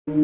I'm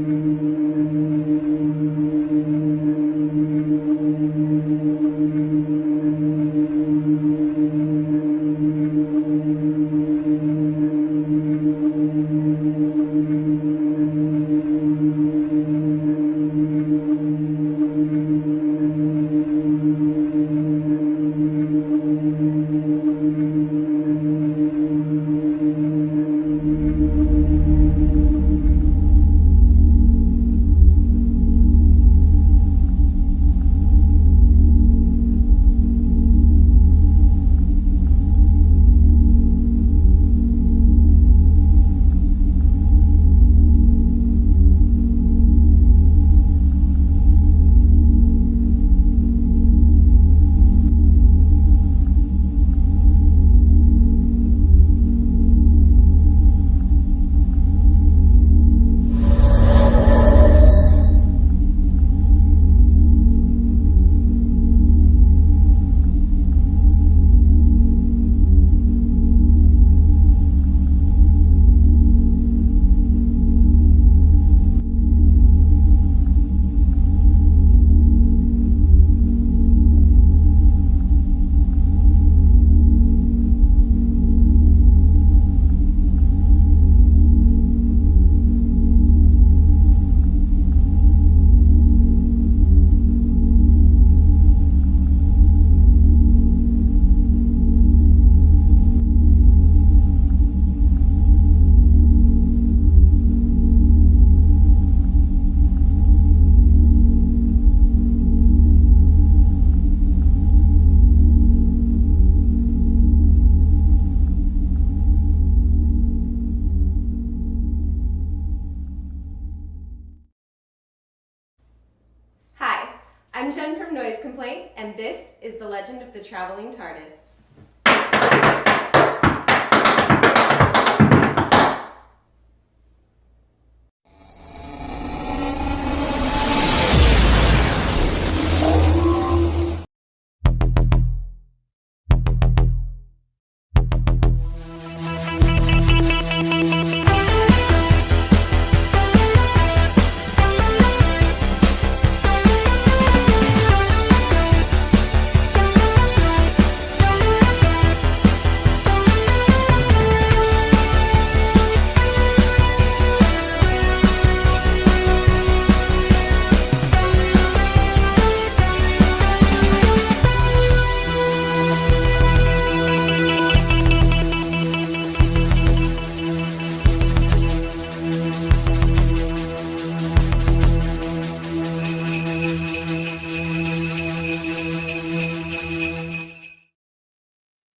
Jen from Noise Complaint, and this is The Legend of the Traveling TARDIS.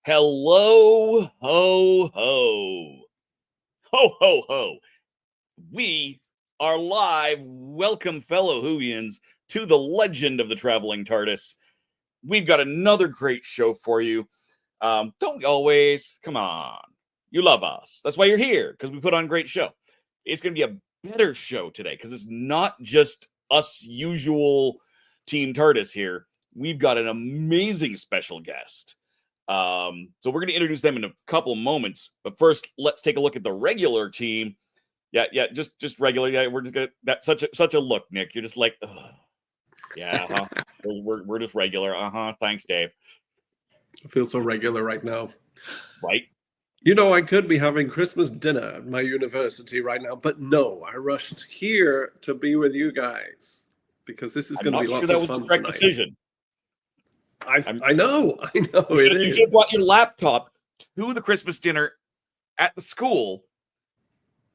Hello, ho, ho. Ho, ho, ho. We are live. Welcome, fellow Whovians, to the legend of the Traveling TARDIS. We've got another great show for you. Don't we always? Come on. You love us. That's why you're here, because we put on a great show. It's going to be a better show today, because it's not just us usual Team TARDIS here. We've got an amazing special guest. So we're going to introduce them in a couple of moments, but first let's take a look at the regular team. Yeah, just regular. Yeah, we're just gonna, that's such a look, Nick. You're just like, ugh. Yeah, we're just regular. Thanks, Dave. I feel so regular right now. Right? You know, I could be having Christmas dinner at my university right now, but no, I rushed here to be with you guys because this is going to be lots of fun tonight. I'm not sure that was the correct decision. I know it is. You should have brought your laptop to the Christmas dinner at the school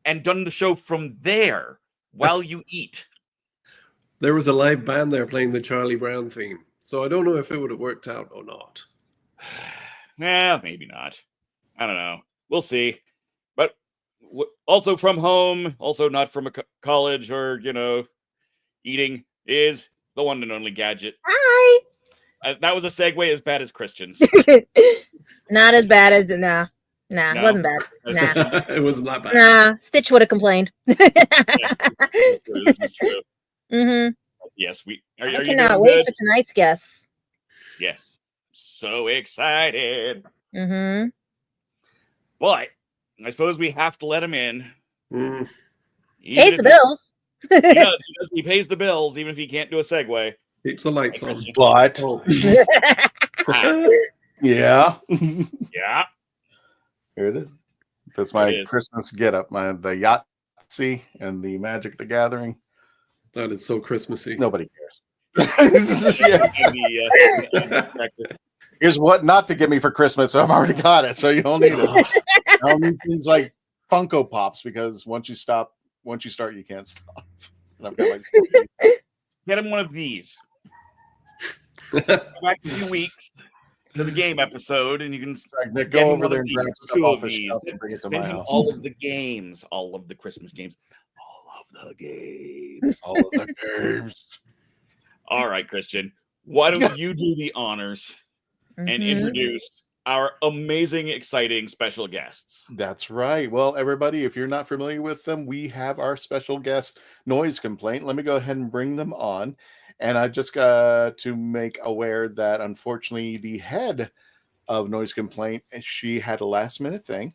and done the show from there while you eat. There was a live band there playing the Charlie Brown theme, so I don't know if it would have worked out or not. Maybe not. I don't know. We'll see. But also from home, also not from a college or, eating, is the one and only Gadget. Hi. That was a segue as bad as Christian's. Not as bad as no, it wasn't bad. Nah. It wasn't that bad. Nah, Stitch would have complained. This is true. Mm-hmm. Yes, I cannot wait for tonight's guests. Yes, so excited. Mm-hmm. But I suppose we have to let him in. Mm. Pays the bills. He does. He pays the bills, even if he can't do a segue. Keeps the lights on. But yeah. Yeah. Here it is. That's my Christmas getup. The Yahtzee and the Magic the Gathering. That is so Christmassy. Nobody cares. Here's what not to give me for Christmas. So I've already got it, so you don't need it. I don't need things like Funko Pops because once you start, you can't stop. And I've got like get him one of these. Go back a few weeks to the game episode, and you can go over there and grab stuff off his shelf and bring it to my house. All of the games, all of the Christmas games, all of the games. All right, Christian, why don't you do the honors and introduce our amazing, exciting special guests? That's right. Well, everybody, if you're not familiar with them, we have our special guest, Noise Complaint. Let me go ahead and bring them on. And I just got to make aware that, unfortunately, the head of Noise Complaint, she had a last-minute thing,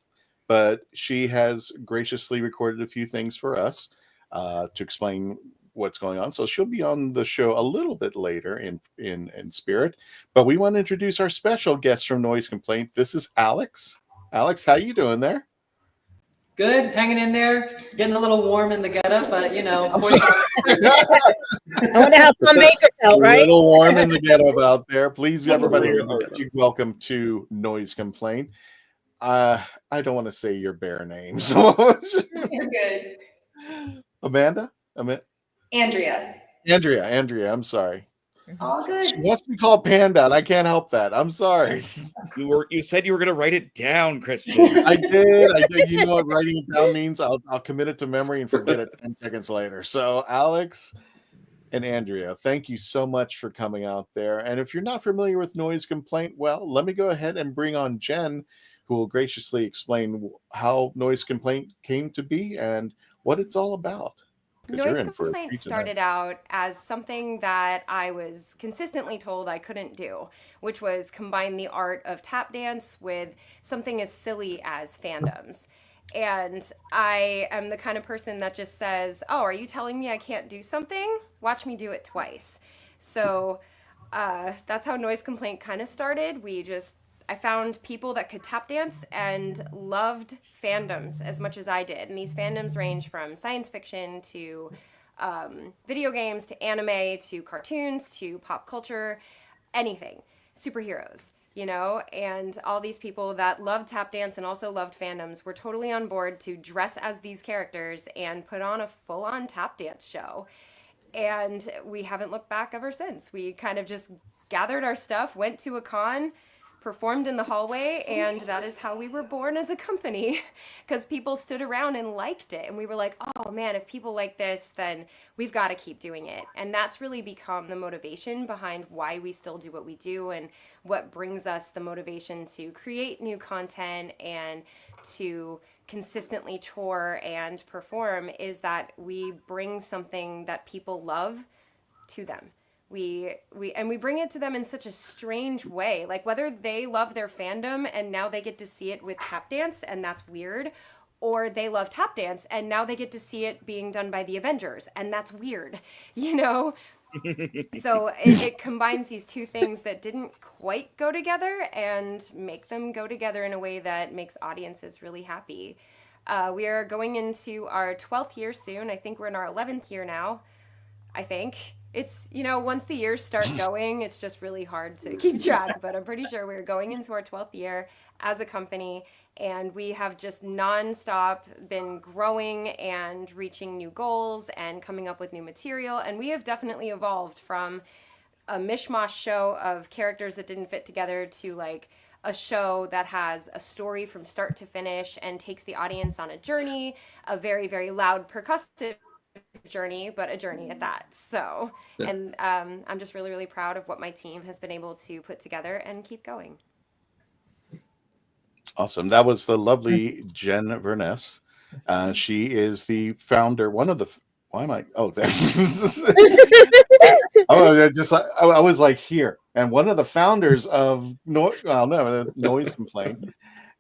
but she has graciously recorded a few things for us to explain what's going on. So she'll be on the show a little bit later in spirit. But we want to introduce our special guest from Noise Complaint. This is Alex. Alex, how you doing there? Good, hanging in there, getting a little warm in the getup, but you know. I wonder how some Baker felt, right? A little warm in the getup out there. Please, everybody, welcome to Noise Complaint. I don't want to say your bare names. You're good. Amanda? Andrea. Andrea, I'm sorry. All good. She wants to be called Panda, and I can't help that. I'm sorry. You said you were going to write it down, Christian. I did. You know what writing it down means? I'll commit it to memory and forget it 10 seconds later. So, Alex and Andrea, thank you so much for coming out there. And if you're not familiar with Noise Complaint, well, let me go ahead and bring on Jen, who will graciously explain how Noise Complaint came to be and what it's all about. Noise Complaint started out as something that I was consistently told I couldn't do, which was combine the art of tap dance with something as silly as fandoms. And I am the kind of person that just says, oh, are you telling me I can't do something? Watch me do it twice. So that's how Noise Complaint kind of started. I found people that could tap dance and loved fandoms as much as I did. And these fandoms range from science fiction to video games to anime to cartoons to pop culture, anything. Superheroes, you know? And all these people that loved tap dance and also loved fandoms were totally on board to dress as these characters and put on a full-on tap dance show. And we haven't looked back ever since. We kind of just gathered our stuff, went to a con, performed in the hallway, and that is how we were born as a company, because people stood around and liked it, and we were like, oh man, if people like this, then we've got to keep doing it. And that's really become the motivation behind why we still do what we do, and what brings us the motivation to create new content and to consistently tour and perform, is that we bring something that people love to them. We bring it to them in such a strange way, like whether they love their fandom and now they get to see it with tap dance and that's weird, or they love tap dance and now they get to see it being done by the Avengers and that's weird, you know? So it combines these two things that didn't quite go together and make them go together in a way that makes audiences really happy. We are going into our 12th year soon. I think we're in our 11th year now, I think. It's, you know, once the years start going, it's just really hard to keep track, but I'm pretty sure we're going into our 12th year as a company, and we have just nonstop been growing and reaching new goals and coming up with new material, and we have definitely evolved from a mishmash show of characters that didn't fit together to like a show that has a story from start to finish and takes the audience on a journey, a very, very loud percussive journey, but a journey at that. So, and I'm just really, really proud of what my team has been able to put together and keep going. Awesome. That was the lovely Jen Verness. She is the founder, one of the, why am I, oh, there. I was like here, and one of the founders of Noise Complaint.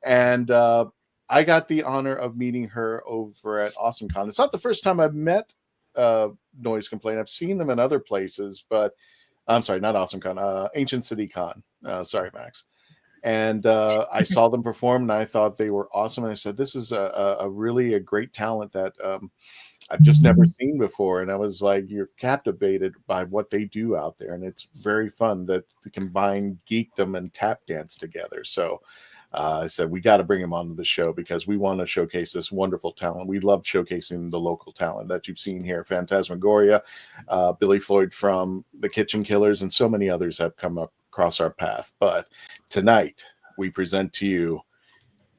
And I got the honor of meeting her over at AwesomeCon. It's not the first time I've met Noise Complaint. I've seen them in other places, but I'm sorry, not Awesome Con, Ancient City Con. Sorry, Max. And I saw them perform, and I thought they were awesome. And I said, this is a really a great talent that I've just never seen before. And I was like, you're captivated by what they do out there. And it's very fun to combine geekdom and tap dance together. So I said, we got to bring him onto the show because we want to showcase this wonderful talent. We love showcasing the local talent that you've seen here. Phantasmagoria, Billy Floyd from the Kitchen Killers, and so many others have come up across our path. But tonight we present to you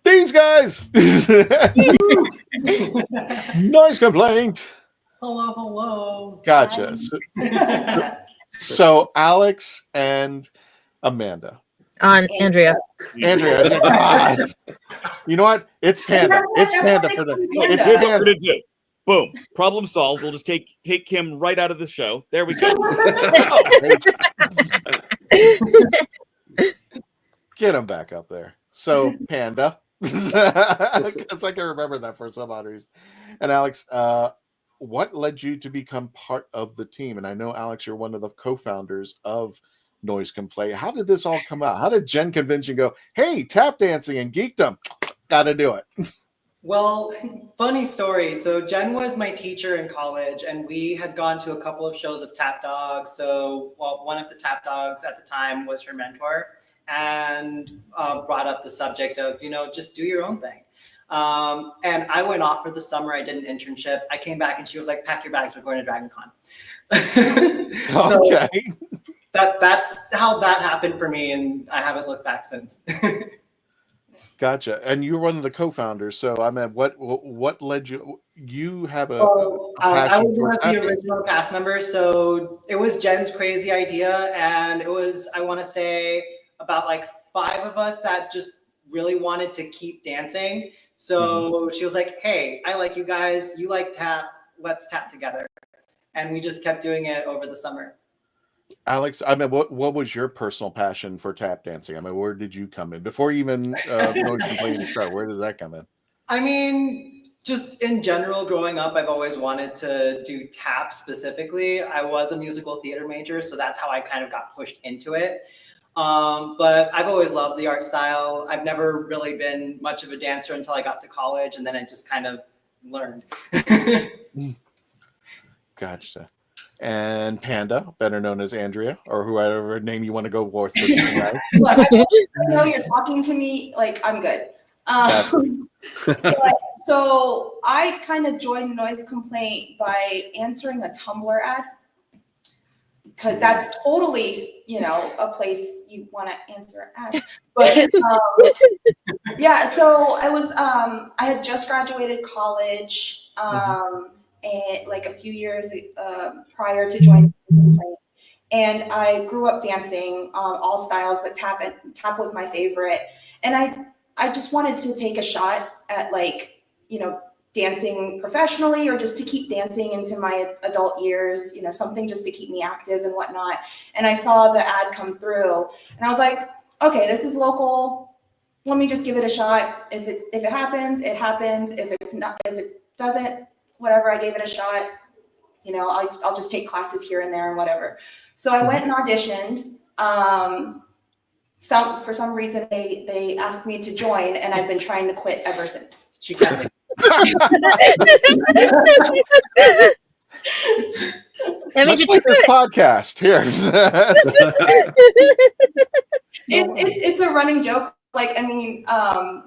these guys. Noise Complaint. Hello. Gotcha. So Alex and Amanda. Andrea. God. You know what? It's Panda. It's Panda for the. It's Panda. Boom. Problem solved. We'll just take Kim right out of the show. There we go. Get him back up there. So Panda. Because I can remember that for some odd reason. And Alex, what led you to become part of the team? And I know, Alex, you're one of the co-founders of Noise Complaint. How did this all come out? How did Jen convince you to go, hey, tap dancing and geekdom, gotta do it? Well, funny story. So Jen was my teacher in college, and we had gone to a couple of shows of Tap Dogs. So, one of the Tap Dogs at the time was her mentor, and brought up the subject of, just do your own thing. And I went off for the summer. I did an internship. I came back and she was like, pack your bags, we're going to Dragon Con. Okay. That's how that happened for me, and I haven't looked back since. Gotcha. And you're one of the co-founders. So I mean, what led you? You have a I was one of the original cast members. So it was Jen's crazy idea, and it was, I want to say, about like 5 of us that just really wanted to keep dancing. So she was like, hey, I like you guys. You like tap. Let's tap together. And we just kept doing it over the summer. Alex, I mean, what was your personal passion for tap dancing? I mean, where did you come in? Before you even Noise Complaint to start, where does that come in? I mean, just in general, growing up, I've always wanted to do tap specifically. I was a musical theater major, so that's how I kind of got pushed into it. But I've always loved the art style. I've never really been much of a dancer until I got to college, and then I just kind of learned. Gotcha. And Panda, better known as Andrea, or whoever name you want to go with. Look, I know you're talking to me, like, I'm good. So I kind of joined Noise Complaint by answering a Tumblr ad, because that's totally, a place you want to answer ads. But yeah, so I was, I had just graduated college, and like a few years prior to joining Complaint. And I grew up dancing all styles, but tap was my favorite. And I just wanted to take a shot at, like, dancing professionally, or just to keep dancing into my adult years, something just to keep me active and whatnot. And I saw the ad come through, and I was like, okay, this is local. Let me just give it a shot. If it happens, it happens. If it doesn't, whatever, I gave it a shot. I'll just take classes here and there and whatever. So I went and auditioned. For some reason they asked me to join, and I've been trying to quit ever since. She kept me. Much like this podcast here. It's a running joke. Like, I mean, I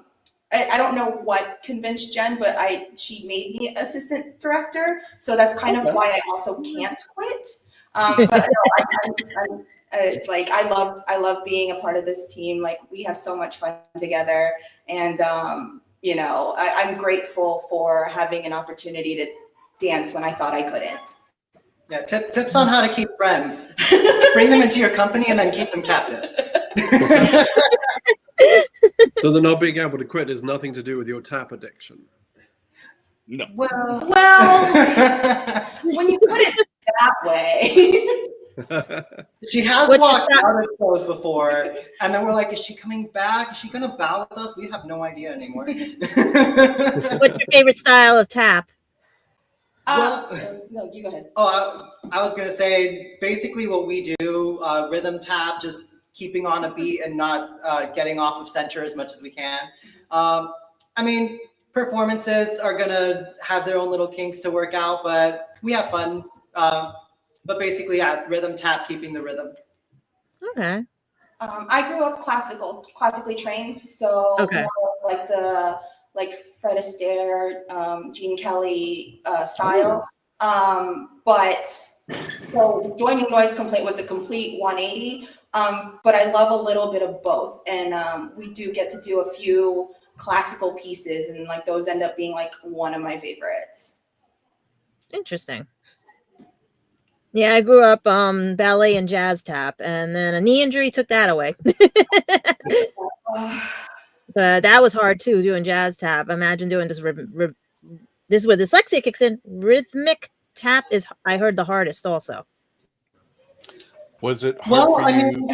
don't know what convinced Jen, but she made me assistant director, so that's kind of why I also can't quit. But no, I love being a part of this team. Like, we have so much fun together, and I'm grateful for having an opportunity to dance when I thought I couldn't. Yeah, tips on how to keep friends. Bring them into your company and then keep them captive. So the not being able to quit has nothing to do with your tap addiction. No. Well, when you put it that way. She has walked out of shows before, and then we're like, is she coming back? Is she going to bow with us? We have no idea anymore. What's your favorite style of tap? Well, No, you go ahead. Oh, I was going to say, basically what we do, rhythm tap, just keeping on a beat and not getting off of center as much as we can. I mean, performances are going to have their own little kinks to work out, but we have fun. But basically, yeah, rhythm tap, keeping the rhythm. Okay. I grew up classically trained, so more like the Fred Astaire, Gene Kelly style. But so joining Noise Complaint was a complete 180. But I love a little bit of both, and we do get to do a few classical pieces, and like those end up being like one of my favorites. Interesting. Yeah, I grew up ballet and jazz tap, and then a knee injury took that away. But that was hard too, doing jazz tap. Imagine doing this. This is where dyslexia kicks in. Rhythmic tap is, I heard, the hardest also. Was it hard for you?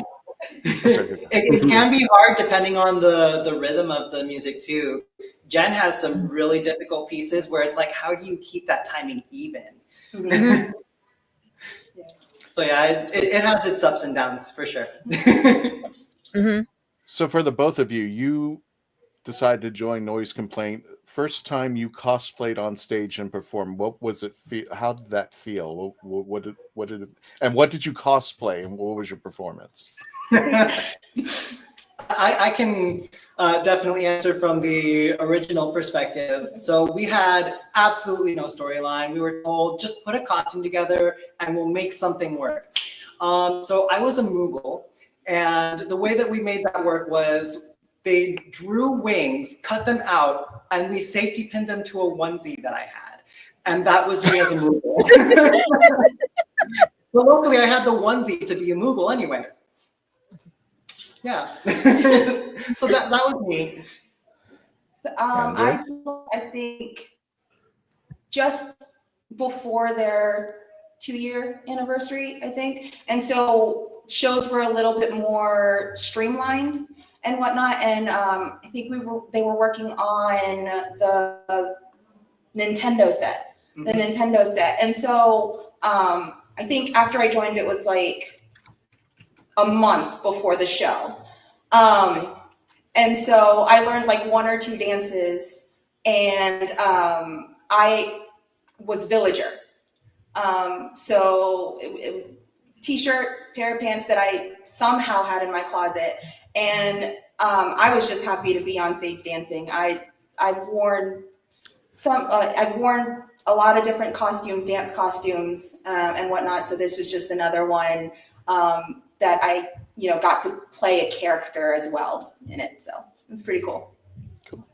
It can be hard depending on the rhythm of the music too. Jen has some really difficult pieces where it's like, how do you keep that timing even? Mm-hmm. So yeah, it has its ups and downs for sure. Mm-hmm. So for the both of you, you decided to join Noise Complaint. First time you cosplayed on stage and performed, what was it feel? How did that feel? What did it, and what did you cosplay, and what was your performance? I can definitely answer from the original perspective. So we had absolutely no storyline. We were told, just put a costume together and we'll make something work. So I was a Moogle, and the way that we made that work was they drew wings, cut them out, and we safety pinned them to a onesie that I had. And that was me as a Moogle. But luckily I had the onesie to be a Moogle anyway. Yeah. So that was me. So, I think just before their 2-year anniversary, I think. And so shows were a little bit more streamlined and whatnot. And I think they were working on the Nintendo set, And so I think after I joined, it was like a month before the show. And so I learned like 1 or 2 dances, and I was Villager. So it was t-shirt, pair of pants that I somehow had in my closet. And I was just happy to be on stage dancing. I've worn a lot of different costumes, dance costumes, and whatnot. So this was just another one that I, got to play a character as well in it. So it's pretty cool. Cool.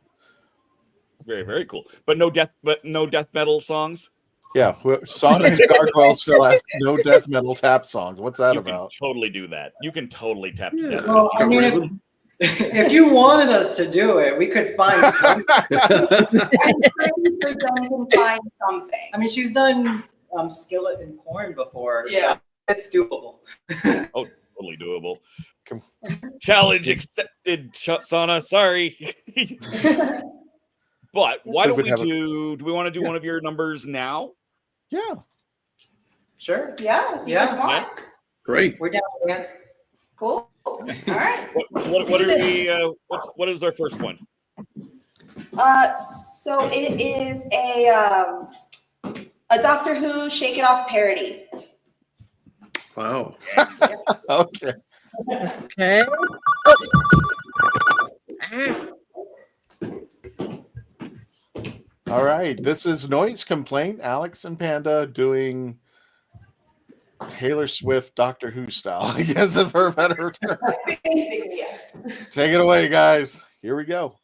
Very, very cool. But no death metal songs? Yeah, Sonic Gargoyle still asks no death metal tap songs. What's that about? You can totally do that. You can totally tap to death well, metal. I mean, if you wanted us to do it, we could find something. I mean, she's done Skillet and Corn before. Yeah. So it's doable. Oh, totally doable. Challenge accepted, Sana. Sorry. But why don't we do we want to do one of your numbers now? Yeah. Sure. Yeah, if you guys want. Yeah. Great. We're down to dance. Cool. All right. What are we what is our first one? So it is a Doctor Who Shake It Off parody. Wow. Okay. Okay. All right. This is Noise Complaint. Alex and Panda doing Taylor Swift Doctor Who style, I guess, of her better term. Basically, yes. Take it away, guys. Here we go.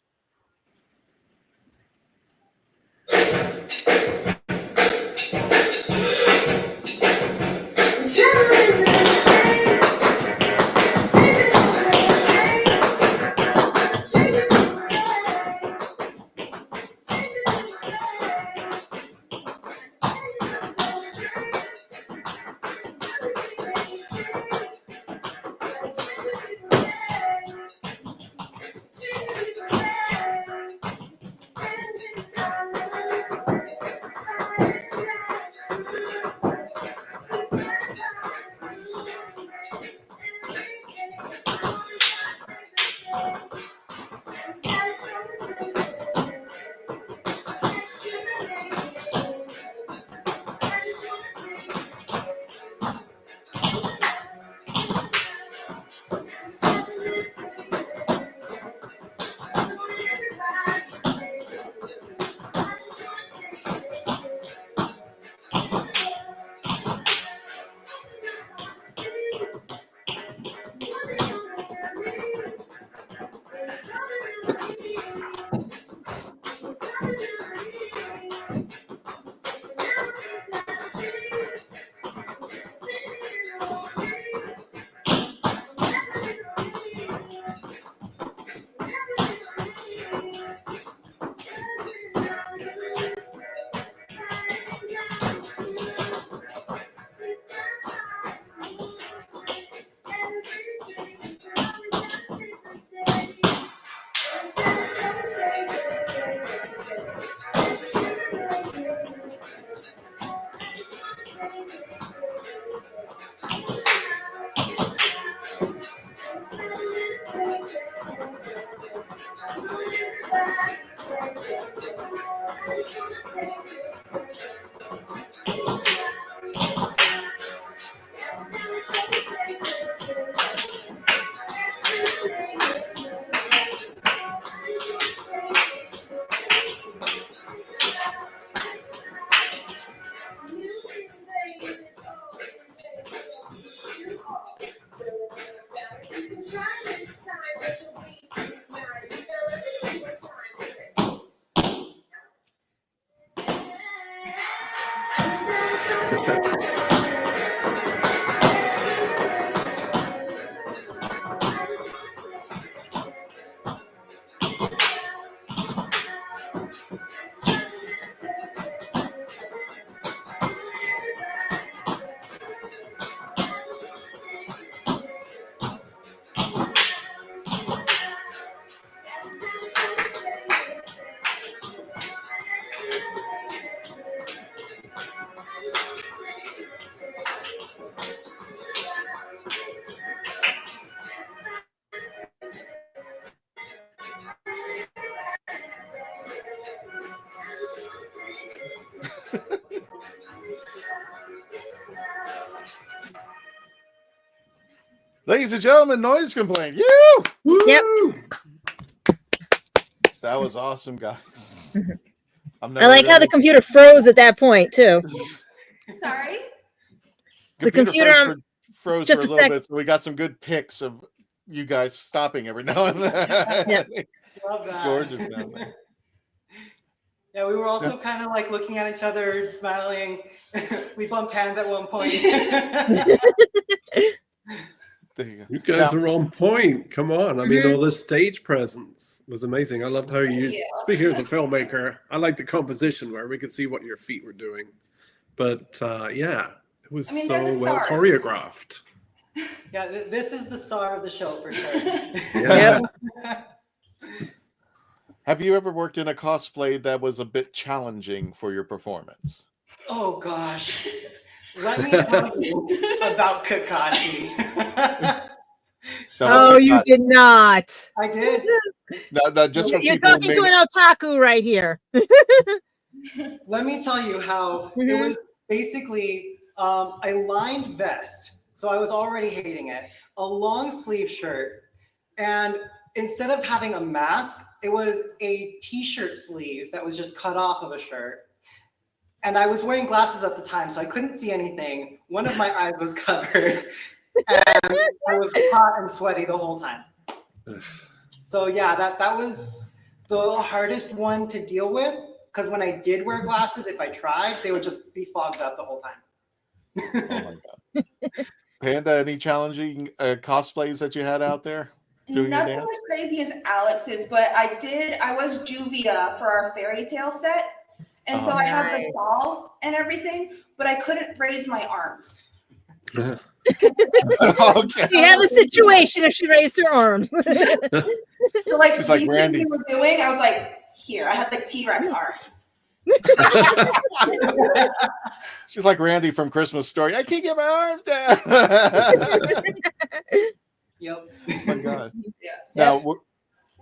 Ladies and gentlemen, noise complaint. You. Yep. That was awesome, guys. I like how the computer froze at that point too. Sorry? The computer froze just for a a little sec. bit, so we got some good pics of you guys stopping every now and then. Yeah. Love It's that. gorgeous down there. Yeah, we were also kind of like looking at each other, smiling. We bumped hands at one point. There you go. You guys Now- are on point. Come on. I mean, all the stage presence was amazing. I loved how you used, speaking as a filmmaker, I like the composition where we could see what your feet were doing. But yeah, it was I mean, so there's the well stars. choreographed. Yeah, this is the star of the show for sure. Yeah. Have you ever worked in a cosplay that was a bit challenging for your performance? Oh gosh. Let me tell you about Kakashi. Oh, you did not. I did. Now, just for You're people who talking may to an otaku right here. Let me tell you how it was basically a lined vest. So I was already hating it. A long sleeve shirt. And instead of having a mask, it was a t-shirt sleeve that was just cut off of a shirt. And I was wearing glasses at the time, so I couldn't see anything. One of my eyes was covered. And I was hot and sweaty the whole time. So yeah, that was the hardest one to deal with. Because when I did wear glasses, if I tried, they would just be fogged up the whole time. Oh my god. Panda, any challenging cosplays that you had out there? Doing your Nothing dance? as crazy as Alex's, but I was Juvia for our fairy tale set. And so I had the doll and everything, but I couldn't raise my arms. Okay. We have a situation if she raised her arms. So like, She's like these Randy. things we were doing, I was like, here, I had the T-Rex arms. She's like Randy from Christmas Story. I can't get my arms down. Yep. Oh my god. Yeah. Now,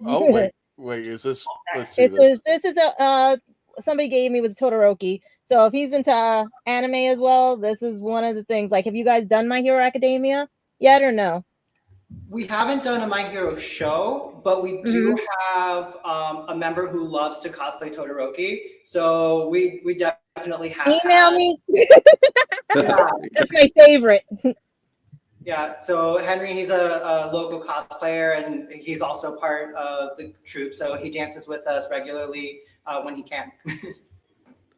oh wait, is this? Let's see This is a somebody gave me was Todoroki. So if he's into anime as well, this is one of the things. Like, have you guys done My Hero Academia yet or no? We haven't done a My Hero show, but we do have a member who loves to cosplay Todoroki. So we definitely have. Email me. Yeah. That's my favorite. Yeah, so Henry, he's a local cosplayer, and he's also part of the troupe. So he dances with us regularly when he can.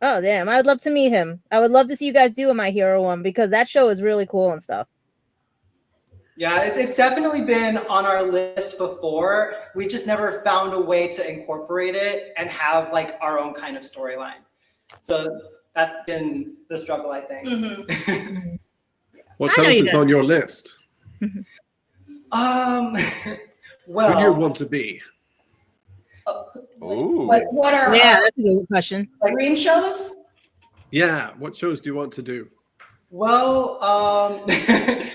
Oh, damn. I would love to meet him. I would love to see you guys do a My Hero one because that show is really cool and stuff. Yeah, it's definitely been on our list before. We just never found a way to incorporate it and have like our own kind of storyline. So that's been the struggle, I think. Mm-hmm. What else is on your list? Well, Who do you want to be? Ooh. What are that's a good question. dream shows? Yeah, what shows do you want to do? Well,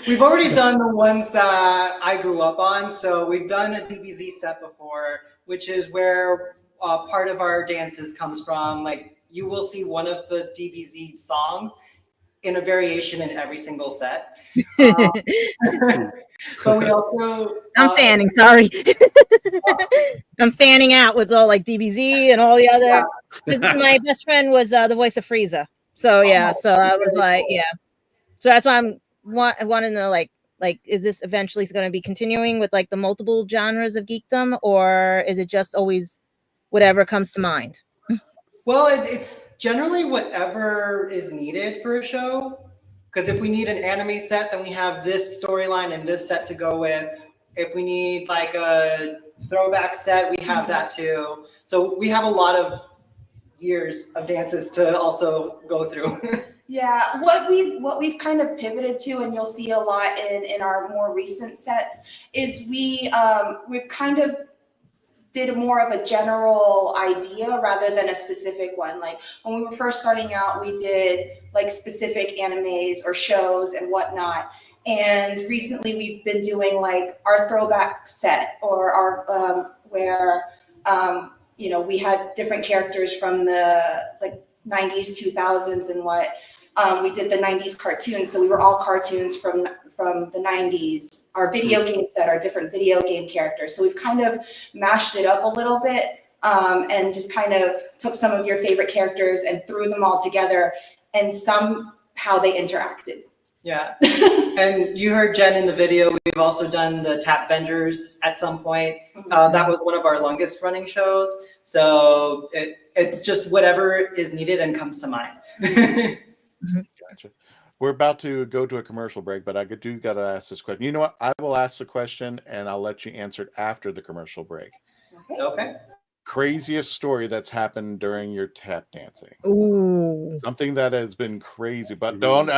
we've already done the ones that I grew up on. So we've done a DBZ set before, which is where part of our dances comes from. Like, you will see one of the DBZ songs in a variation in every single set. But we also I'm fanning, sorry. I'm fanning out with all like DBZ and all the other. My best friend was the voice of Frieza. So yeah, so I was like, yeah. So that's why I want to know, like, is this eventually going to be continuing with like the multiple genres of geekdom, or is it just always whatever comes to mind? Well, it's generally whatever is needed for a show. Because if we need an anime set, then we have this storyline and this set to go with. If we need like a throwback set, we have that too. So we have a lot of years of dances to also go through. Yeah, what we've kind of pivoted to, and you'll see a lot in our more recent sets, is we've kind of did more of a general idea rather than a specific one. Like when we were first starting out, we did like specific animes or shows and whatnot. And recently we've been doing like our throwback set, or our where you know, we had different characters from the like 90s, 2000s and what. We did the 90s cartoons, so we were all cartoons from the 90s. Our video game set are different video game characters. So we've kind of mashed it up a little bit, and just kind of took some of your favorite characters and threw them all together, and somehow they interacted. Yeah. And you heard Jen in the video. We've also done the Tap Vengers at some point. That was one of our longest running shows. So it's just whatever is needed and comes to mind. Gotcha. We're about to go to a commercial break, but I got to ask this question. You know what? I will ask the question and I'll let you answer it after the commercial break. Okay. Craziest story that's happened during your tap dancing. Ooh. Something that has been crazy, but don't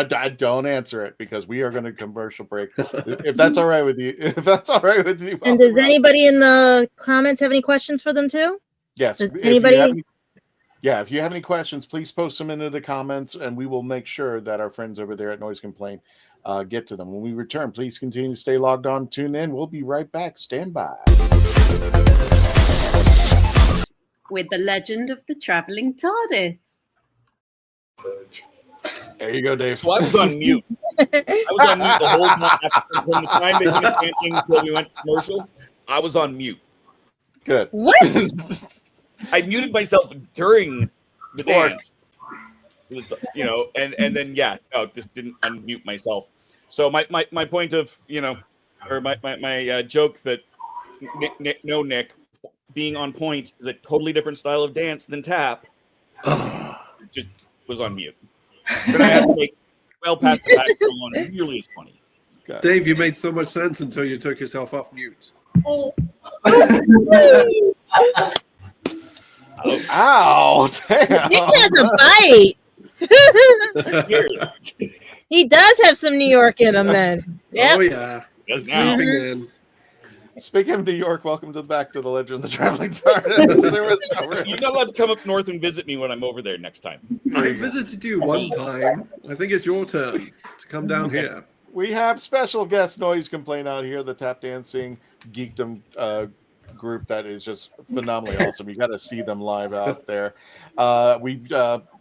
answer it because we are going to commercial break. If that's all right with you. If that's all right with you. And does anybody in the comments have any questions for them too? Yes. Does anybody? If you have any questions, please post them into the comments, and we will make sure that our friends over there at Noise Complaint get to them. When we return, please continue to stay logged on, tune in. We'll be right back. Stand by. With the legend of the Traveling TARDIS. There you go, Dave. So I was on mute. I was on mute the whole time. From the time they finished dancing until we went to commercial, I was on mute. Good. What? I muted myself during the dance. It was, you know, and then just didn't unmute myself. So my point of, you know, or my joke that Nick being on point is a totally different style of dance than tap. Just was on mute. But I had to make well past the fact that one really is funny. God. Dave, you made so much sense until you took yourself off mute. Oh. Ow! Damn. Nick has a bite. He does have some New York in him, then. Yep. Oh yeah. Does now. Speaking of New York, welcome back to the Legend of the Traveling TARDIS. You're not allowed to come up north and visit me when I'm over there next time. I visited you one time. I think it's your turn to come down here. We have special guest Noise Complaint out here, the tap dancing geekdom group that is just phenomenally awesome. You got to see them live out there. We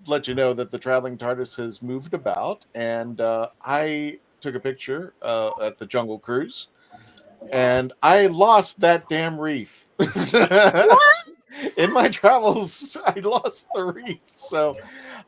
let you know that the Traveling TARDIS has moved about, and I took a picture at the Jungle Cruise, and I lost that damn reef. In my travels, I lost the reef. So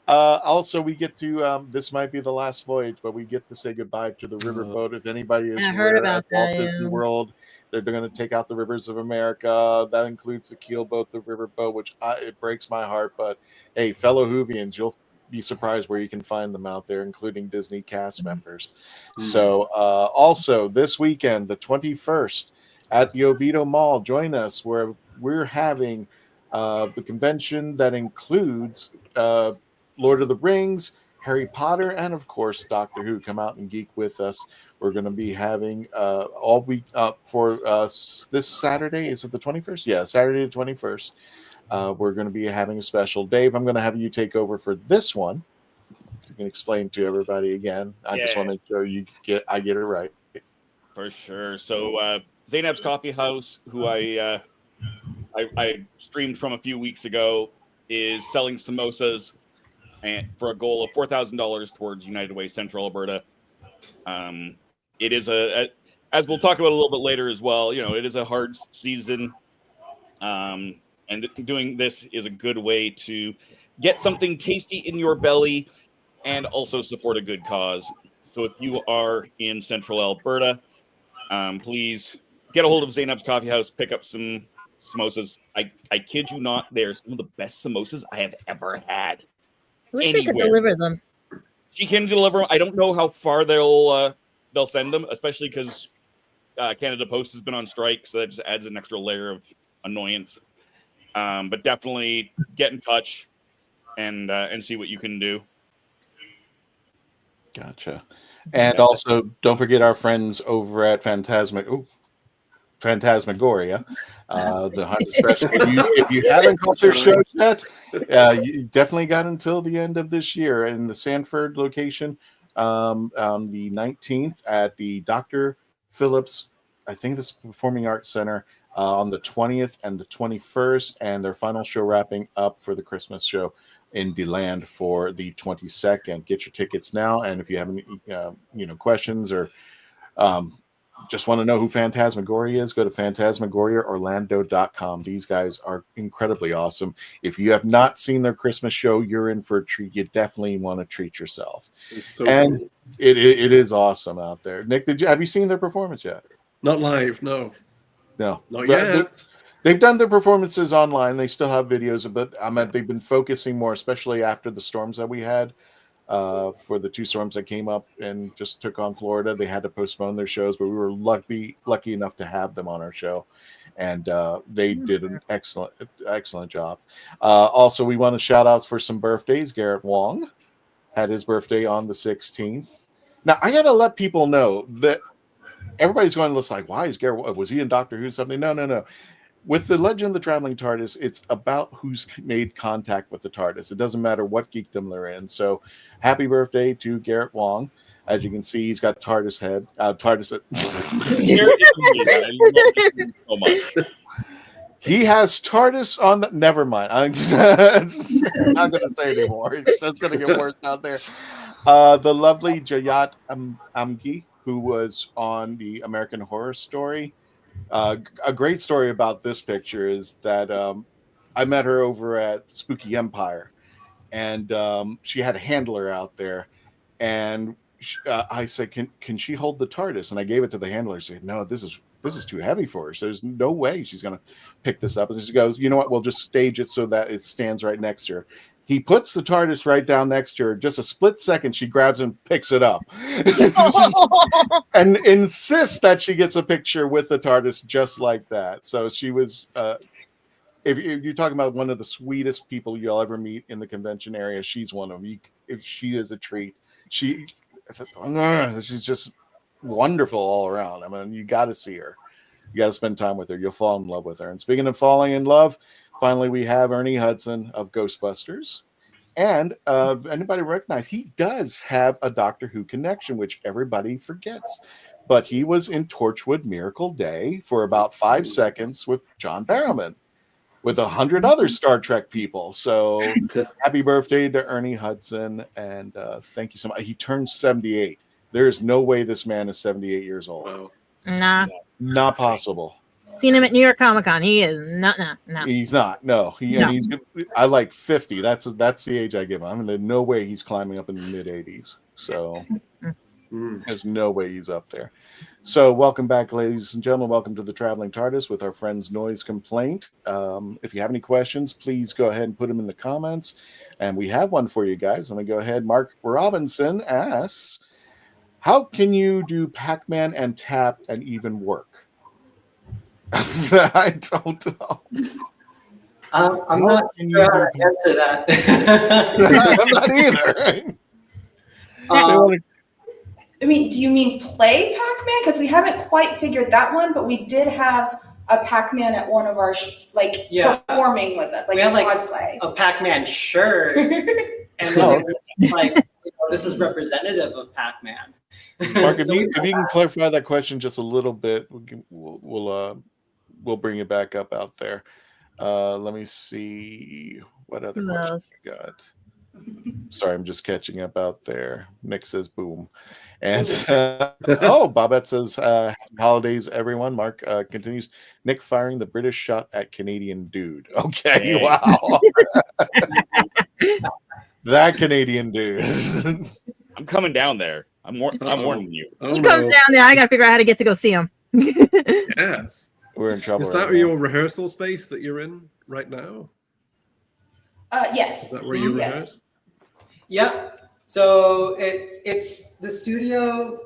also we get to this might be the last voyage, but we get to say goodbye to the riverboat. If anybody is heard about Walt that, Disney World, they're going to take out the rivers of America. That includes the keelboat, the riverboat, which it breaks my heart. But hey, fellow Whovians, you'll be surprised where you can find them out there, including Disney cast members. So also this weekend, the 21st, at the Oviedo Mall, join us where we're having the convention that includes Lord of the Rings, Harry Potter, and of course Doctor Who. Come out and geek with us. We're going to be having all week for this Saturday. Is it the 21st? Yeah, Saturday the 21st. We're going to be having a special. Dave, I'm going to have you take over for this one. You can explain to everybody again. I just want to make sure I get it right. For sure. So Zainab's Coffee House, who I streamed from a few weeks ago, is selling samosas and for a goal of $4,000 towards United Way Central Alberta. It is as we'll talk about a little bit later as well, you know, it is a hard season. And doing this is a good way to get something tasty in your belly and also support a good cause. So if you are in central Alberta, please get a hold of Zainab's Coffee House, pick up some samosas. I kid you not, they're some of the best samosas I have ever had. I wish they could deliver them. She can deliver them. I don't know how far they'll send them, especially because Canada Post has been on strike, so that just adds an extra layer of annoyance. But definitely get in touch and see what you can do. Gotcha. And also, don't forget our friends over at Phantasmagoria, the haunted special. If you haven't caught their show yet, you definitely got until the end of this year in the Sanford location on the 19th at the Dr. Phillips, I think this Performing Arts Center, on the 20th and the 21st, and their final show wrapping up for the Christmas show in DeLand for the 22nd. Get your tickets now, and if you have any questions or just want to know who Phantasmagoria is, go to phantasmagoriaorlando.com. These guys are incredibly awesome. If you have not seen their Christmas show, you're in for a treat. You definitely want to treat yourself. It's so and cool. it is awesome out there. Nick, have you seen their performance yet? Not live, no. No. Not yet. They've done their performances online. They still have videos, but they've been focusing more, especially after the storms that we had. For the 2 storms that came up and just took on Florida, they had to postpone their shows, but we were lucky enough to have them on our show, and they did an excellent job. Also, we want to shout outs for some birthdays. Garrett Wong had his birthday on the 16th. Now, I got to let people know that everybody's going to look like, why is Garrett? Was he in Doctor Who something? No. With the Legend of the Traveling TARDIS, it's about who's made contact with the TARDIS. It doesn't matter what geekdom they're in. So, happy birthday to Garrett Wong. As you can see, he's got TARDIS head. TARDIS head. So much. He has TARDIS on the. Never mind. I'm not going to say anymore. It's just going to get worse out there. The lovely Jayat Amgi, who was on the American Horror Story. A great story about this picture is that I met her over at Spooky Empire, and she had a handler out there, and I said, "Can she hold the TARDIS?" And I gave it to the handler. She said, "No, this is too heavy for her. So there's no way she's going to pick this up." And she goes, "You know what? We'll just stage it so that it stands right next to her." He puts the TARDIS right down next to her. Just a split second, she grabs and picks it up and insists that she gets a picture with the TARDIS just like that. So she was, if you're talking about one of the sweetest people you'll ever meet in the convention area, she's one of them. If she is a treat. She's just wonderful all around. I mean, you got to see her. You got to spend time with her. You'll fall in love with her. And speaking of falling in love, finally, we have Ernie Hudson of Ghostbusters. And anybody recognize he does have a Doctor Who connection, which everybody forgets. But he was in Torchwood Miracle Day for about 5 seconds with John Barrowman, with 100 other Star Trek people. So happy birthday to Ernie Hudson. And thank you so much. He turned 78. There is no way this man is 78 years old. Wow. Nah. Not possible. Seen him at New York Comic Con. He is not. No. He's not. No. He's. I like 50. That's the age I give him. I mean, no way he's climbing up in the mid 80s. So there's no way he's up there. So welcome back, ladies and gentlemen. Welcome to the Traveling TARDIS with our friends Noise Complaint. If you have any questions, please go ahead and put them in the comments. And we have one for you guys. Let me go ahead. Mark Robinson asks, how can you do Pac-Man and tap and even work? I don't know. I'm not sure how to answer that. I'm not either. I mean, do you mean play Pac-Man? Because we haven't quite figured that one, but we did have a Pac-Man at one of our performing with us, like we had cosplay. A Pac-Man shirt, and then this is representative of Pac-Man. Mark, if you can clarify that question just a little bit, we'll bring it back up out there. Let me see what other questions we got. Sorry, I'm just catching up out there. Nick says boom. And Bobette says holidays, everyone. Mark continues. Nick firing the British shot at Canadian dude. Okay, wow. That Canadian dude. I'm coming down there. I'm warning you. Oh, He comes down there. I got to figure out how to get to go see him. Yes. We're in trouble. Is that right your rehearsal space that you're in right now? Yes. Is that where you rehearse? Yep. So it's the studio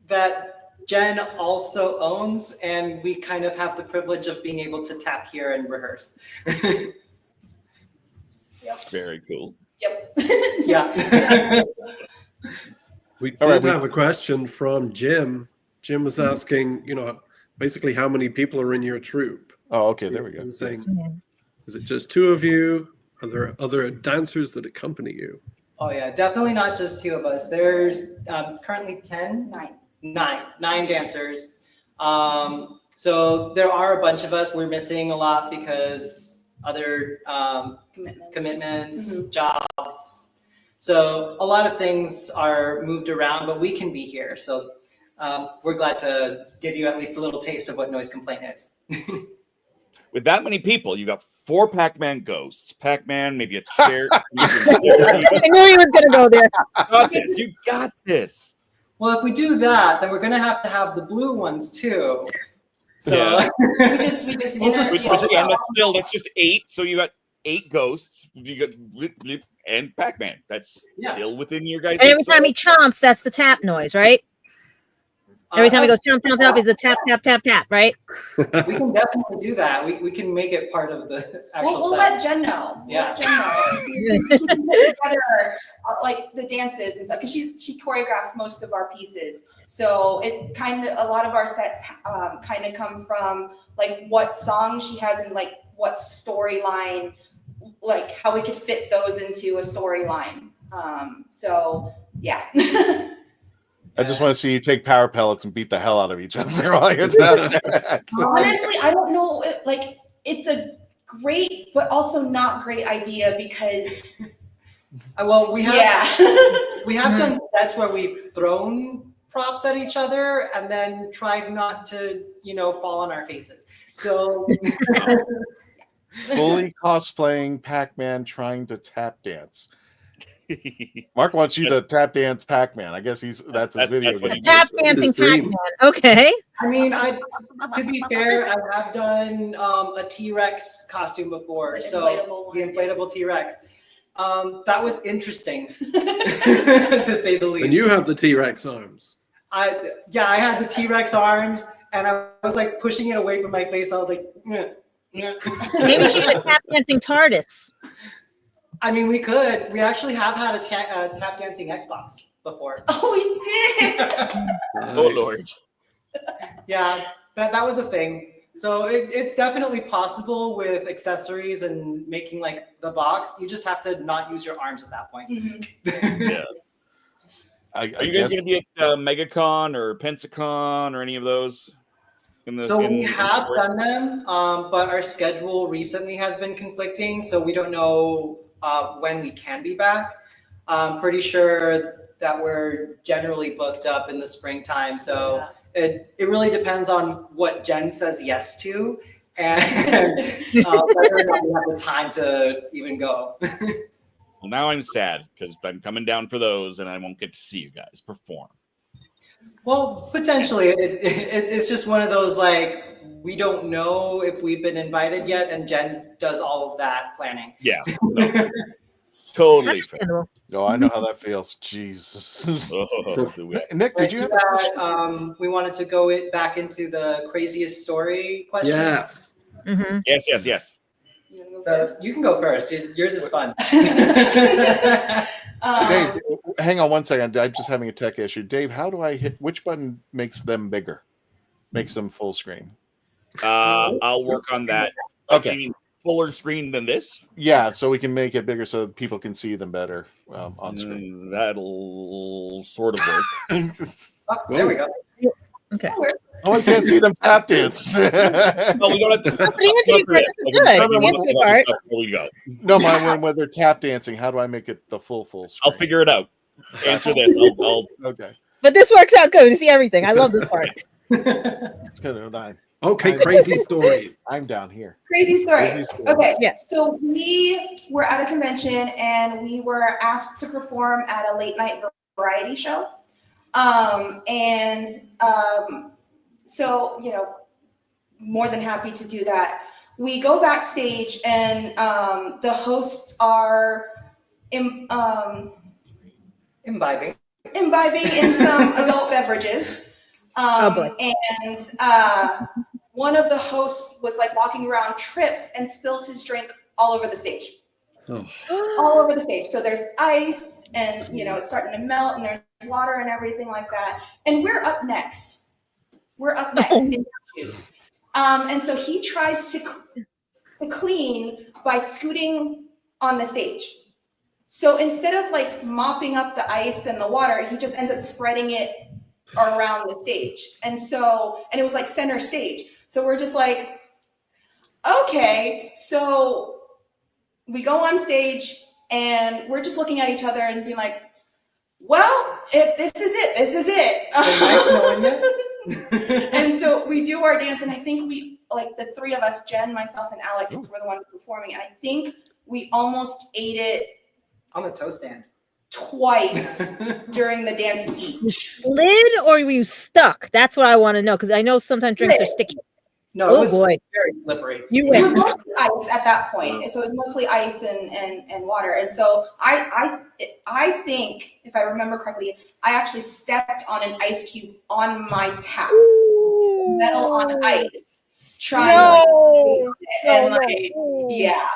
that Jen also owns, and we kind of have the privilege of being able to tap here and rehearse. Yep. Very cool. Yep. Yeah. We did have a question from Jim. Jim was asking, basically how many people are in your troupe? Oh, okay, there we go. He was saying, is it just two of you? Are there other dancers that accompany you? Oh yeah, definitely not just two of us. There's currently 9 dancers. So there are a bunch of us. We're missing a lot because other commitments, jobs. So a lot of things are moved around, but we can be here. So we're glad to give you at least a little taste of what noise complaint is. With that many people, you got 4 Pac-Man ghosts. Pac-Man, maybe a chair. I knew he was going to go there. You got this. Well, if we do that, then we're going to have the blue ones too. So yeah. we just again, that's just 8. So you got 8 ghosts. You got and Pac-Man. That's still within your guys'. And every time he chomps, that's the tap noise, right? Every time he goes chomp, chomp, chomp, is the tap, tap, tap, tap, right? We can definitely do that. We can make it part of the actual we'll set. let Jen know. Yeah. She can put together like the dances and stuff, because she choreographs most of our pieces. So it a lot of our sets kind of come from like what songs she has and like what storyline, like how we could fit those into a storyline. So yeah. I just want to see you take power pellets and beat the hell out of each other while you're doing that. Honestly, I don't know. It's a great, but also not great idea because. Well, we have done sets where we've thrown props at each other and then tried not to, fall on our faces. So. Fully cosplaying Pac-Man trying to tap dance. Mark wants you to tap dance Pac-Man. I guess that's his video. Tap dancing Pac-Man. Okay. I mean, to be fair, I have done a T-Rex costume before. The inflatable T-Rex. That was interesting, to say the least. And you have the T-Rex arms. I had the T-Rex arms, and I was like pushing it away from my face. I was like, Maybe she should tap dancing TARDIS. I mean, we could. We actually have had a tap dancing Xbox before. Oh, we did. Oh Lord. Yeah, that was a thing. So it's definitely possible with accessories and making like the box. You just have to not use your arms at that point. Yeah. Are you guys going to be at MegaCon or Pensacon or any of those? We have done them, but our schedule recently has been conflicting, so we don't know when we can be back. I'm pretty sure that we're generally booked up in the springtime, so it really depends on what Jen says yes to and whether or not we have the time to even go. Well, now I'm sad because I'm coming down for those and I won't get to see you guys perform. Well, potentially. It's just one of those, like, we don't know if we've been invited yet, and Jen does all of that planning. Yeah. No. Totally fair. Oh, I know how that feels. Jesus. Nick, did you have that, we wanted to go back into the craziest story question? Yes. Mm-hmm. Yes. So you can go first. Yours is fun. Dave, hang on one second. I'm just having a tech issue. Dave, how do I hit which button makes them bigger? Makes them full screen? I'll work on that. Okay. You mean fuller screen than this? Yeah, so we can make it bigger so people can see them better on screen. That'll sort of work. There we go. Okay. Oh, I can't see them tap dance. No, we don't have to. The answer part is good. The answer part. There we go. No, when they're tap dancing, how do I make it the full screen? I'll figure it out. Answer this. I'll Okay. But this works out good. You see everything. I love this part. It's kind of 9. Okay, crazy story. I'm down here. Crazy story. Okay, Yeah. so we were at a convention and we were asked to perform at a late night variety show. So, more than happy to do that. We go backstage and the hosts are imbibing in some adult beverages. And one of the hosts was like walking around, trips and spills his drink all over the stage. Oh. All over the stage. So there's ice and, it's starting to melt and there's water and everything like that. And we're up next. In shoes. And so he tries to clean by scooting on the stage. So instead of like mopping up the ice and the water, he just ends up spreading it around the stage. And it was like center stage. So we're just like, okay. So we go on stage and we're just looking at each other and being like, well, if this is it, this is it. Nice knowing you. And so we do our dance, and I think we, like the three of us, Jen, myself, and Alex, were the ones performing, and I think we almost ate it on the toe stand twice during the dance each. You slid or were you stuck? That's what I want to know, because I know sometimes drinks are sticky. No, it was very slippery. It was mostly ice at that point. So it was mostly ice and water. And so I think, if I remember correctly, I actually stepped on an ice cube on my tap. Metal on ice. Yeah.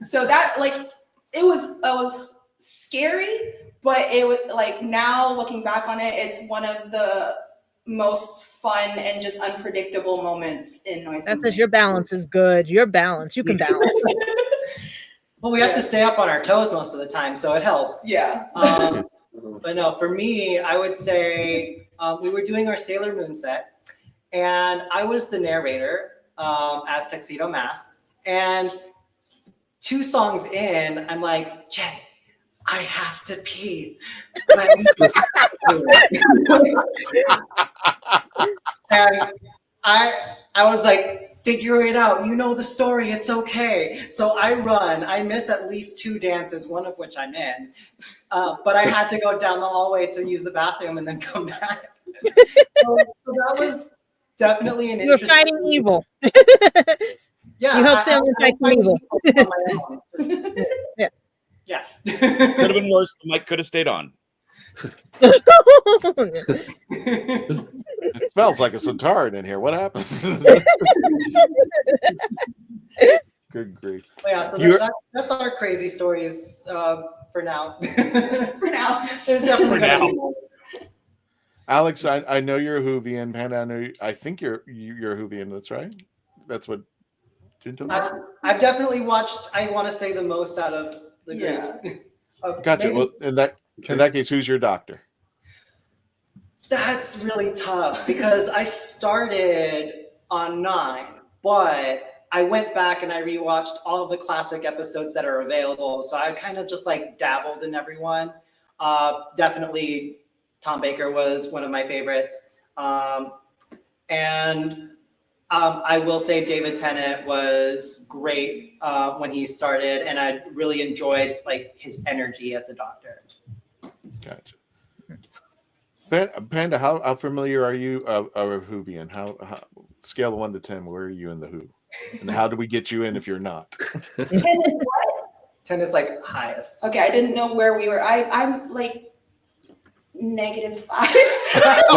So that, like, it was scary, but it was like, now looking back on it, it's one of the most fun and just unpredictable moments in noise. That's because your balance is good. Your balance, you can balance. Well, we have to stay up on our toes most of the time, so it helps. Yeah. But no, for me, I would say we were doing our Sailor Moon set, and I was the narrator as Tuxedo Mask. And 2 songs in, I'm like, Jen, I have to pee. And I was like, figure it out. You know the story. It's okay. So I run. I miss at least 2 dances, one of which I'm in. But I had to go down the hallway to use the bathroom and then come back. So that was definitely an interesting. You're fighting evil. Yeah. You helped someone fight evil. Yeah. Yeah. Could have been worse. The mic could have stayed on. It smells like a Centaur in here. What happened? Good grief. Well, yeah, so that's our crazy stories for now. For now. There's definitely now. Alex, I know you're a Whovian. Panda, I think you're a Whovian. That's right. That's what. I've definitely watched. I want to say the most out of the group. Gotcha. Well, in that case, who's your doctor? That's really tough because I started on 9, but I went back and I rewatched all of the classic episodes that are available. So I kind of just like dabbled in everyone. Definitely Tom Baker was one of my favorites. And I will say David Tennant was great when he started, and I really enjoyed like his energy as the Doctor. Gotcha. Panda, how familiar are you of Whovian? How scale of 1 to 10, where are you in the Who? And how do we get you in if you're not? 10 is what? 10 is like highest. Okay, I didn't know where we were. I'm like -5. She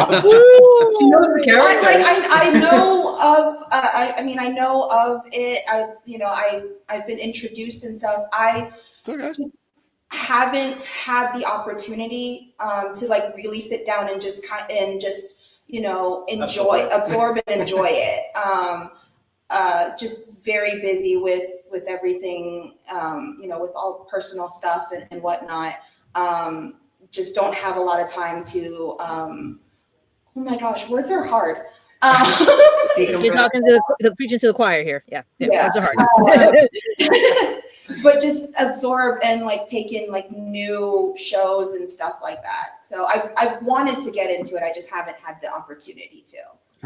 knows the characters. I know of. I mean, I know of it. I've been introduced and stuff. I just haven't had the opportunity to like really sit down and just absorb and enjoy it. Just very busy with everything. With all personal stuff and whatnot. Just don't have a lot of time to. Oh my gosh, words are hard. You're talking to the preaching to the choir here. Yeah. Words are hard. But just absorb and like take in like new shows and stuff like that. So I've wanted to get into it. I just haven't had the opportunity to.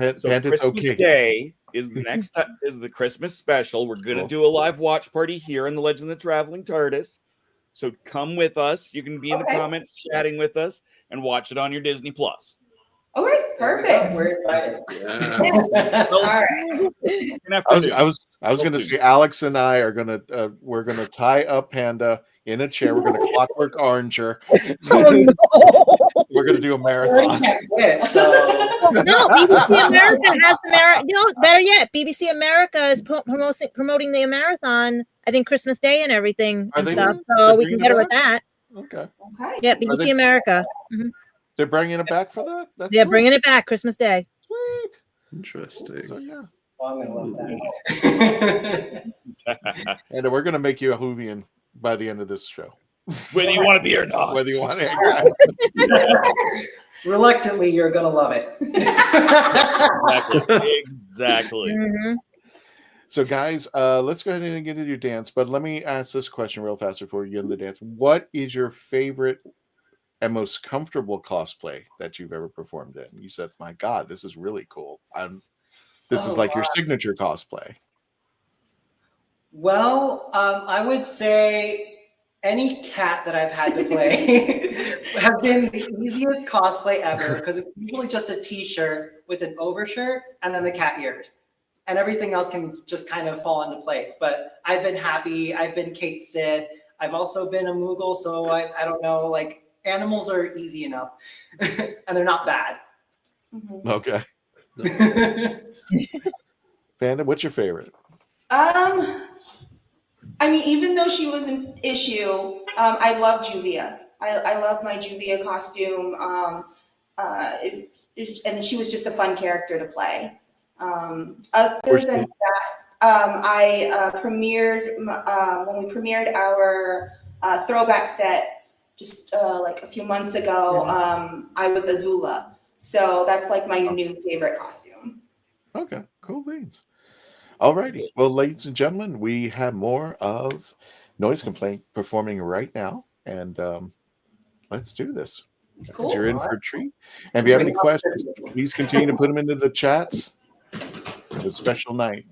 So Christmas Day is the next time, is the Christmas special. We're gonna do a live watch party here in the Legend of the Traveling TARDIS. So come with us. You can be in the comments chatting with us and watch it on your Disney Plus. Okay, perfect. We're invited. Yeah. All right. I was going to say Alex and I are going to we're going to tie up Panda in a chair. We're going to Clockwork Orange her. Oh, no. We're going to do a marathon. No, BBC America has the marathon. No, better yet, BBC America is promoting the marathon. I think Christmas Day and everything and stuff. So we can get her with that. Okay. Yeah, BBC America. Mm-hmm. They're bringing it back for that? They're bringing it back Christmas Day. Sweet. Interesting. So, yeah. Well, I'm gonna love that. And we're going to make you a Whovian by the end of this show. Whether you want to be or not. Whether you want to. Exactly. Reluctantly, you're gonna love it. Exactly. Mm-hmm. So, guys, let's go ahead and get into your dance. But let me ask this question real fast before we get into the dance. What is your favorite and most comfortable cosplay that you've ever performed in? You said, "My God, this is really cool." This is like your signature cosplay. Well, I would say any cat that I've had to play has been the easiest cosplay ever because it's usually just a t-shirt with an overshirt and then the cat ears. And everything else can just kind of fall into place. But I've been happy. I've been Kate Sith. I've also been a Moogle, so I don't know, like animals are easy enough and they're not bad. Okay. Panda, what's your favorite? I mean, even though she was an issue, I love Juvia. I love my Juvia costume. And she was just a fun character to play. Other than that, I premiered when we premiered our throwback set just like a few months ago. I was Azula, so that's like my new favorite costume. Okay, cool beans. All righty. Well, ladies and gentlemen, we have more of Noise Complaint performing right now, and let's do this. Cool. You're in for a treat. And if you have any questions, please continue to put them into the chats. It's a special night,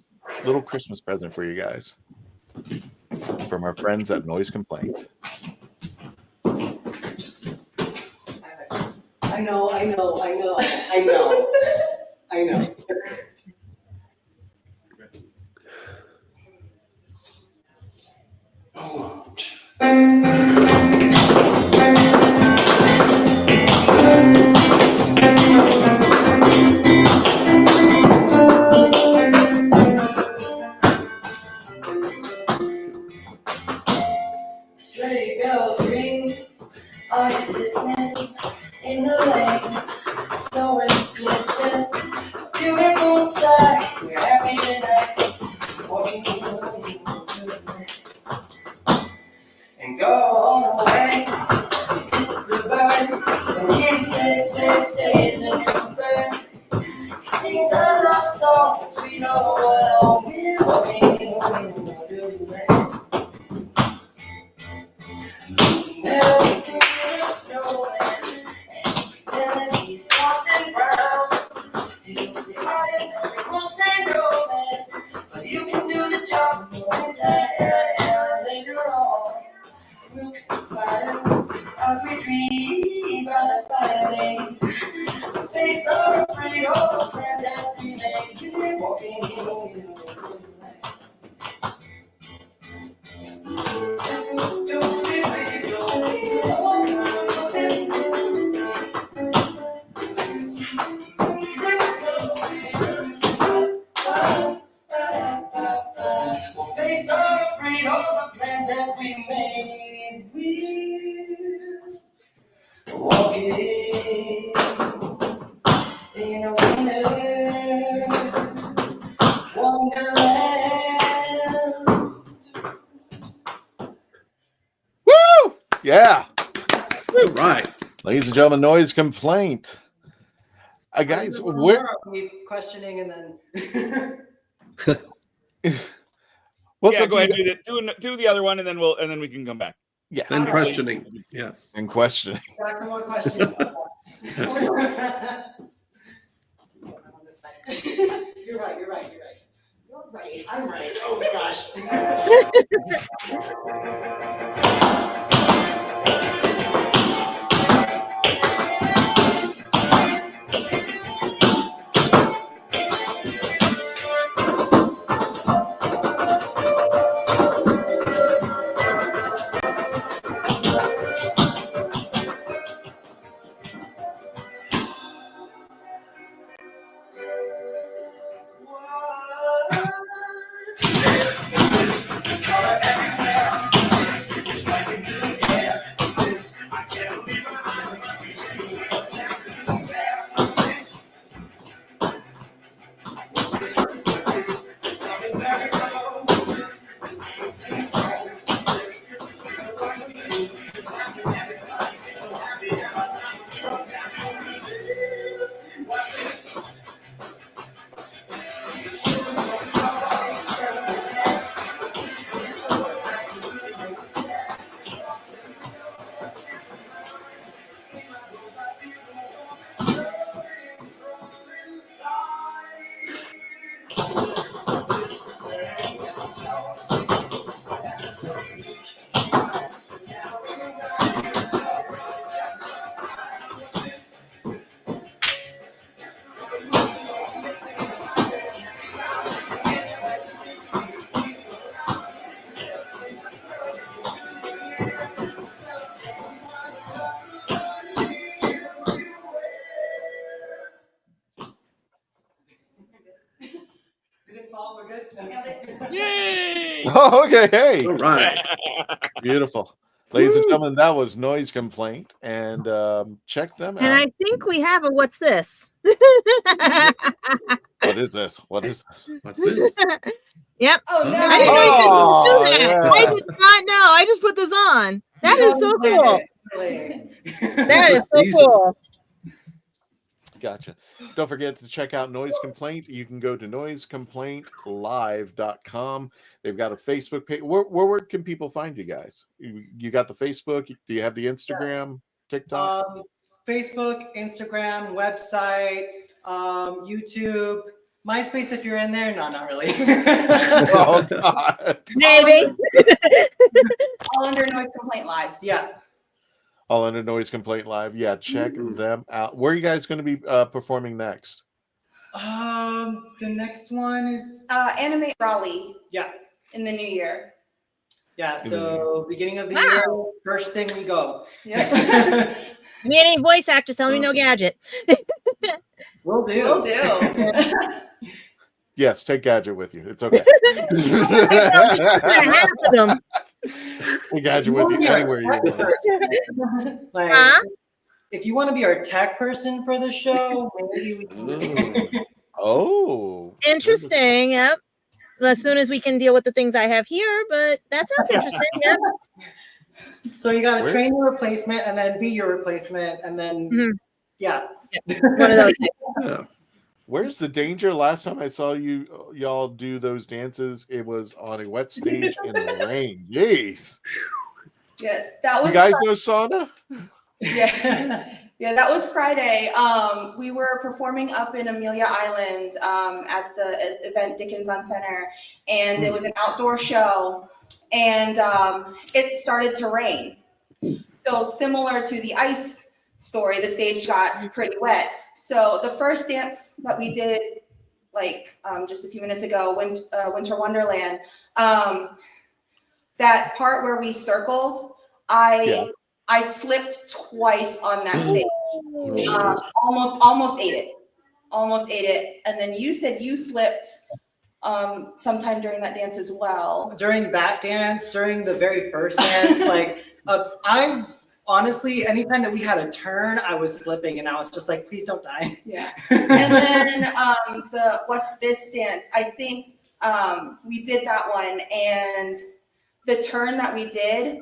little Christmas present for you guys from our friends at Noise Complaint. I know. Sleigh bells ring, are you listening? In the lane, snow is glistening, beautiful sight, we're happy tonight, walking in the moonlight. And go on away, kiss the bluebirds, and he stays in your bird. He sings a love song, and we know what all we're walking in the wonderland. Now we can snowman, and pretend he's passing round. He'll say hi, and he will say no, man, but you can do the job inside and later on. We'll conspire as we dream by the fire. The face are afraid of the plans that we make. We're walking in the wonderland. We'll face our afraid of the plans that we made. We're walking in a wonderland. Woo! Yeah. All right. Ladies and gentlemen, Noise Complaint. Guys, we're questioning and then what's yeah, up go ahead, do the other one, and then we can come back. Yeah, and questioning. Yes, and questioning. More questions. Yay! Oh, okay, hey. All right. Beautiful. Ladies and gentlemen, that was Noise Complaint, and check them out. And I think we have a what's this? What is this? What is this? What's this? Yep. Oh no! I didn't know you Oh, could do that. yeah. I did not know. I just put this on. That is so cool. That is so cool. Gotcha. Don't forget to check out Noise Complaint. You can go to noisecomplaintlive.com. They've got a Facebook page. Where can people find you guys? You got the Facebook? Do you have the Instagram, TikTok? Facebook, Instagram, website, YouTube, MySpace if you're in there. No, not really. Oh, God. Maybe. All under Noise Complaint Live. Yeah. All under Noise Complaint Live. Yeah, check them out. Where are you guys going to be performing next? The next one is Animate Raleigh. Yeah. In the new year. Yeah. So beginning of the year, first thing we go. Yeah. Me any voice actors telling me no gadget. We'll do. Will do. Yes, take Gadget with you. It's okay. Take Gadget with you anywhere you want. Like, if you want to be our tech person for the show, maybe we can. Oh. Interesting. Yep. As soon as we can deal with the things I have here, but that sounds interesting. Yep. So you got to train your replacement and then be your replacement and then, yeah. One of those. Yeah. Where's the danger? Last time I saw y'all do those dances, it was on a wet stage in the rain. Jeez. Yeah, that was. You guys know sauna? Yeah, yeah, that was Friday. We were performing up in Amelia Island at the event Dickinson Center, and it was an outdoor show, and it started to rain. So similar to the ice story, the stage got pretty wet. So the first dance that we did, like just a few minutes ago, Winter Wonderland, that part where we circled, I slipped twice on that stage. Almost ate it. And then you said you slipped sometime during that dance as well. During that dance, during the very first dance, like I honestly, anytime that we had a turn, I was slipping and I was just like, please don't die. Yeah. And then the what's this dance? I think we did that one, and the turn that we did,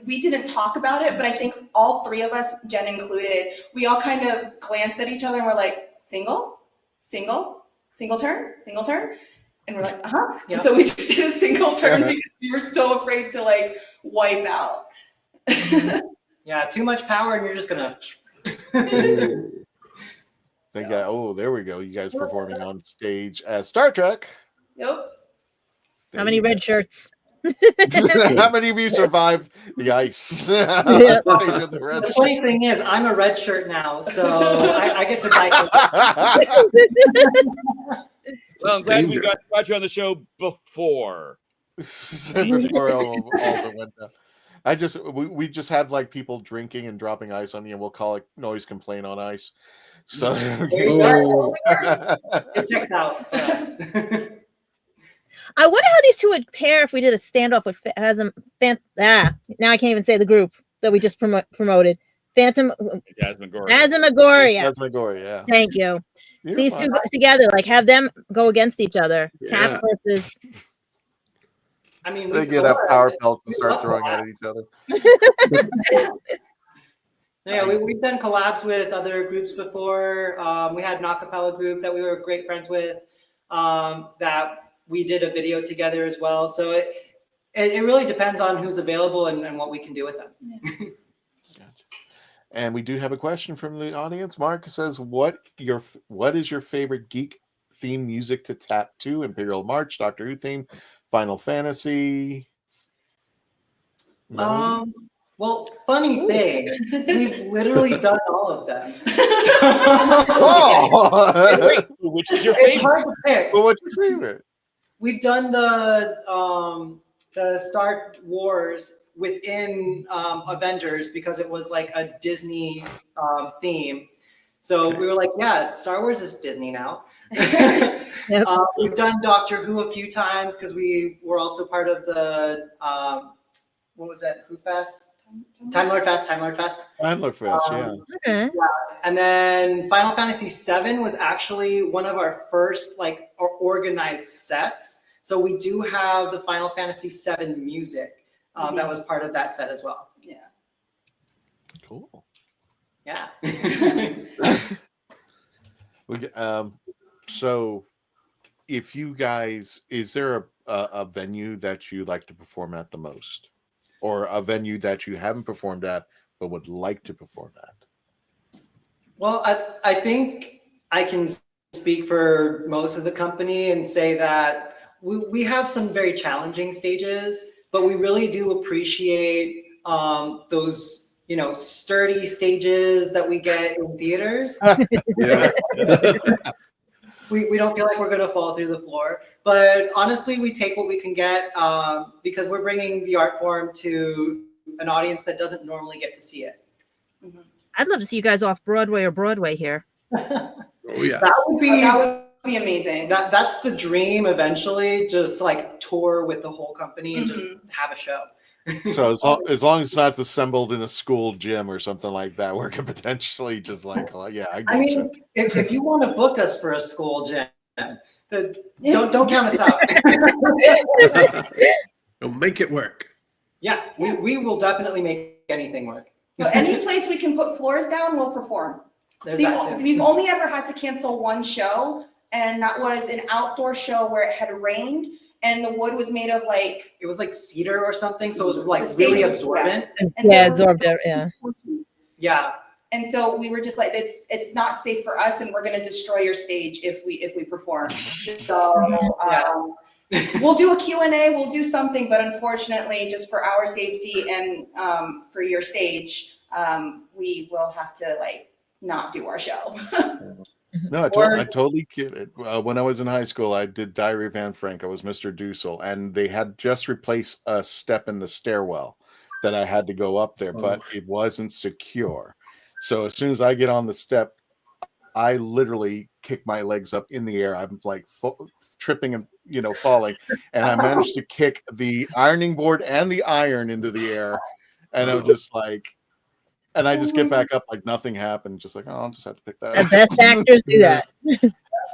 we didn't talk about it, but I think all three of us, Jen included, we all kind of glanced at each other and we're like, single turn. And we're like, uh-huh. Yep. And so we just did a single turn because we were so afraid to like wipe out. Yeah, too much power and you're just gonna. There we go. You guys performing on stage as Star Trek. Yep. How many red shirts? How many of you survived the ice? The funny thing is, I'm a red shirt now, so I get to die. Well, I'm glad we got you on the show before. Before all of it went down. We just had like people drinking and dropping ice on you, and we'll call it Noise Complaint on Ice. So it checks out for us. I wonder how these two would pair if we did a standoff with now I can't even say the group that we just promoted. Phasmagoria, yeah. Thank you. These two together, like have them go against each other. Yeah. Tap versus. I mean, they get up power pelts and start throwing at each other. Yeah, we've done collabs with other groups before. We had an acapella group that we were great friends with. That we did a video together as well. So it really depends on who's available and what we can do with them. Yeah. Gotcha. And we do have a question from the audience. Mark says, what is your favorite geek theme music to tap to? Imperial March, Doctor Who theme, Final Fantasy? Well, funny thing, we've literally done all of them. Which is your favorite? It's hard to pick. Well, what's your favorite? We've done the Star Wars within Avengers because it was like a Disney theme. So we were like, yeah, Star Wars is Disney now. We've done Doctor Who a few times because we were also part of the, what was that, Who Fest? Time Lord Fest. Time Lord Fest, yeah. Okay. Yeah. And then Final Fantasy VII was actually one of our first like organized sets. So we do have the Final Fantasy VII music that was part of that set as well. Yeah. Cool. Yeah. So if you guys, is there a venue that you like to perform at the most? Or a venue that you haven't performed at but would like to perform at? Well, I think I can speak for most of the company and say that we have some very challenging stages, but we really do appreciate those, you know, sturdy stages that we get in theaters. Yeah. We don't feel like we're going to fall through the floor, but honestly, we take what we can get because we're bringing the art form to an audience that doesn't normally get to see it. Mm-hmm. I'd love to see you guys off Broadway or Broadway here. Oh yeah. That would be amazing. That's the dream eventually, just like tour with the whole company and just have a show. So as long as it's not assembled in a school gym or something like that, where it could potentially just like, yeah, I get you. If you want to book us for a school gym, don't count us out. We'll make it work. Yeah, we will definitely make anything work. So any place we can put floors down, we'll perform. We've only ever had to cancel one show, and that was an outdoor show where it had rained. And the wood was made of like, it was like cedar or something, so it was like really absorbent. Yeah, absorbed it. Yeah. Yeah. And so we were just like, it's not safe for us, and we're going to destroy your stage if we perform. So we'll do a Q&A, we'll do something, but unfortunately, just for our safety and for your stage, we will have to like not do our show. No, I totally get it. When I was in high school, I did Diary of Anne Frank. I was Mr. Dussel, and they had just replaced a step in the stairwell that I had to go up there, but it wasn't secure. So as soon as I get on the step, I literally kick my legs up in the air. I'm like tripping and falling, and I managed to kick the ironing board and the iron into the air, and I'm just like. And I just get back up like nothing happened. Just like, I'll just have to pick that up. The best actors do that.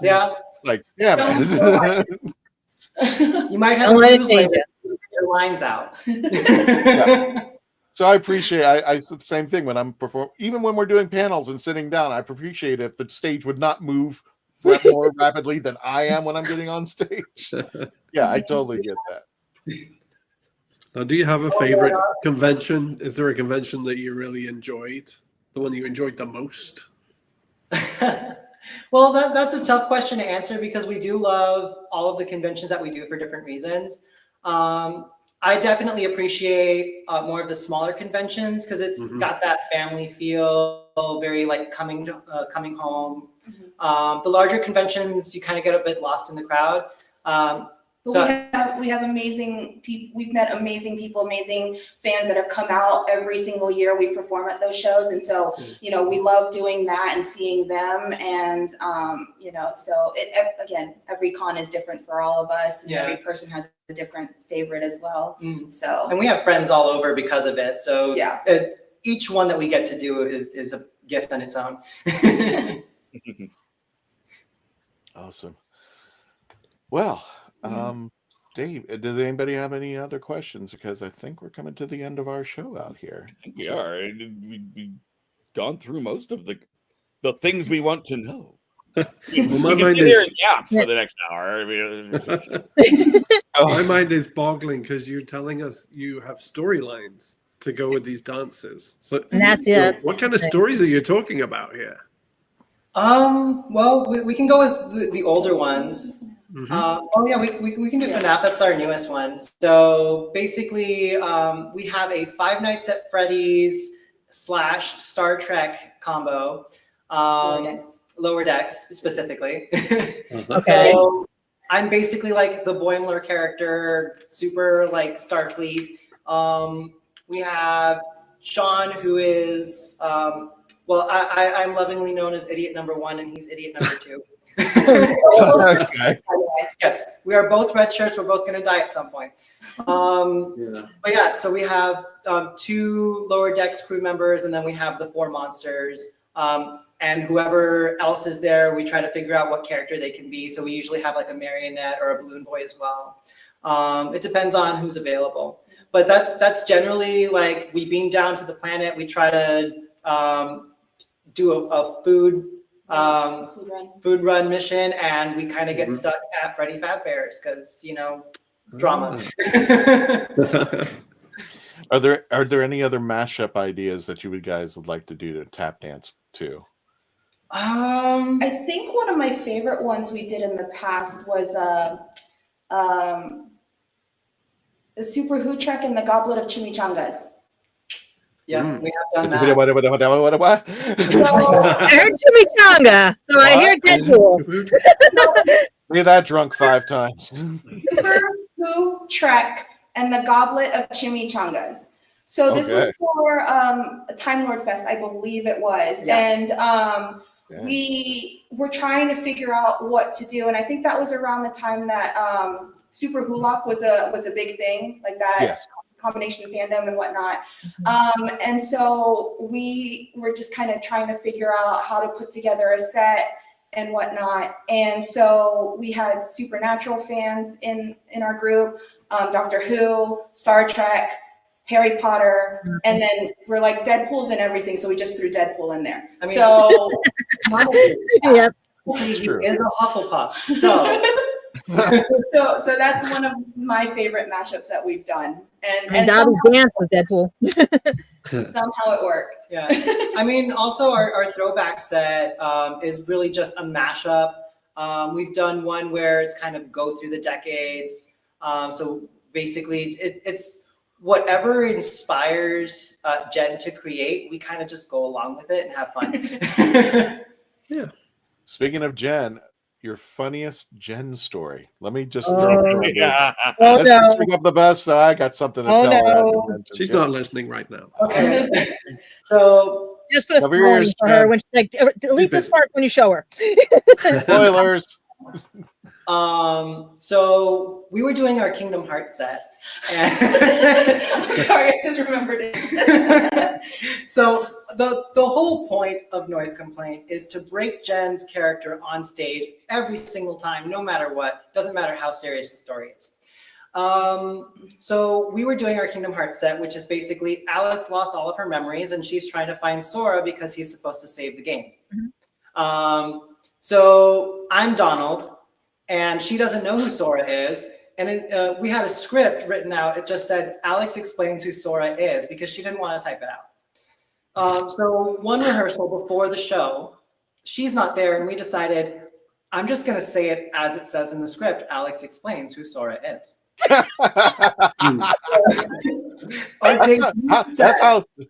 Yeah. It's like, yeah, man. You might have to use like your lines out. Yeah. So I appreciate, I said the same thing when I'm performing, even when we're doing panels and sitting down, I appreciate if the stage would not move more rapidly than I am when I'm getting on stage. Yeah, I totally get that. Now, do you have a favorite convention? Is there a convention that you really enjoyed? The one you enjoyed the most? Well, that's a tough question to answer because we do love all of the conventions that we do for different reasons. I definitely appreciate more of the smaller conventions because it's got that family feel, very like coming home. The larger conventions, you kind of get a bit lost in the crowd. But we have amazing people. We've met amazing people, amazing fans that have come out every single year. We perform at those shows, and so we love doing that and seeing them. And so again, every con is different for all of us, and every person has a different favorite as well. So and we have friends all over because of it. So yeah, each one that we get to do is a gift on its own. Awesome. Well. Dave, does anybody have any other questions? Because I think we're coming to the end of our show out here. I think we are. We've gone through most of the things we want to know. Well, my mind is for the next hour. My mind is boggling because you're telling us you have storylines to go with these dances. So and that's it. What kind of stories are you talking about here? Well, we can go with the older ones. We can do FNAF. That's our newest one. So basically, we have a Five Nights at Freddy's / Star Trek combo. Lower Decks specifically. Okay. So I'm basically like the Boimler character, super like Starfleet. We have Sean, who is Well, I'm lovingly known as idiot number 1, and he's idiot number 2. Okay. Yes, we are both red shirts. We're both going to die at some point. But yeah, so we have 2 lower decks crew members, and then we have the 4 monsters. And whoever else is there, we try to figure out what character they can be. So we usually have like a marionette or a balloon boy as well. It depends on who's available. But that's generally like we beam down to the planet. We try to do a food run mission, and we kind of get stuck at Freddy Fazbear's because, you know, drama. Are there any other mashup ideas that you guys would like to do to tap dance to? I think one of my favorite ones we did in the past was the Super Who Trek and the Goblet of Chimichangas. Yeah, we have done that. What? I heard chimichanga, so I hear Deadpool. Be that drunk 5 times. Super Who Trek and the Goblet of Chimichangas. So this was for Time Lord Fest, I believe it was. Yeah. And we were trying to figure out what to do. And I think that was around the time that Super Hulock was a big thing, like that. Yes. Combination of fandom and whatnot. And so we were just kind of trying to figure out how to put together a set and whatnot. And so we had Supernatural fans in our group, Doctor Who, Star Trek, Harry Potter, and then we're like Deadpool's and everything. So we just threw Deadpool in there. I mean, so yep. He is a Hufflepuff. So. so that's one of my favorite mashups that we've done, and Dobby's dance with Deadpool. Somehow it worked. Yeah, I mean, also our throwback set is really just a mashup. We've done one where it's kind of go through the decades. So basically, it's whatever inspires Jen to create. We kind of just go along with it and have fun. Yeah. Speaking of Jen, your funniest Jen story. Let me just let's just pick up the best. So I got something to tell her. She's not listening right now. Okay. So just put a spoiler for her when she's like, delete this part when you show her. Spoilers. So we were doing our Kingdom Hearts set. And sorry, I just remembered it. So the whole point of Noise Complaint is to break Jen's character on stage every single time, no matter what. Doesn't matter how serious the story is. So we were doing our Kingdom Hearts set, which is basically Alice lost all of her memories and she's trying to find Sora because he's supposed to save the game. So I'm Donald and she doesn't know who Sora is. And we had a script written out. It just said, Alex explains who Sora is, because she didn't want to type it out. So one rehearsal before the show, she's not there. And we decided, I'm just going to say it as it says in the script. Alex explains who Sora is.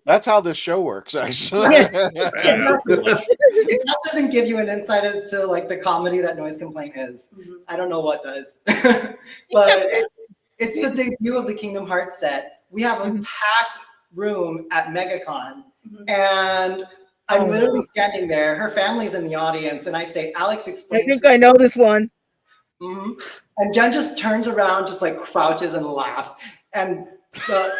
That's how this show works, actually. If that doesn't give you an insight as to like the comedy that Noise Complaint is, I don't know what does. But it's the debut of the Kingdom Hearts set. We have a packed room at MegaCon, and I'm literally standing there. Her family's in the audience, and I say, Alex explains. I think I know this one. And Jen just turns around, just like crouches and laughs, and the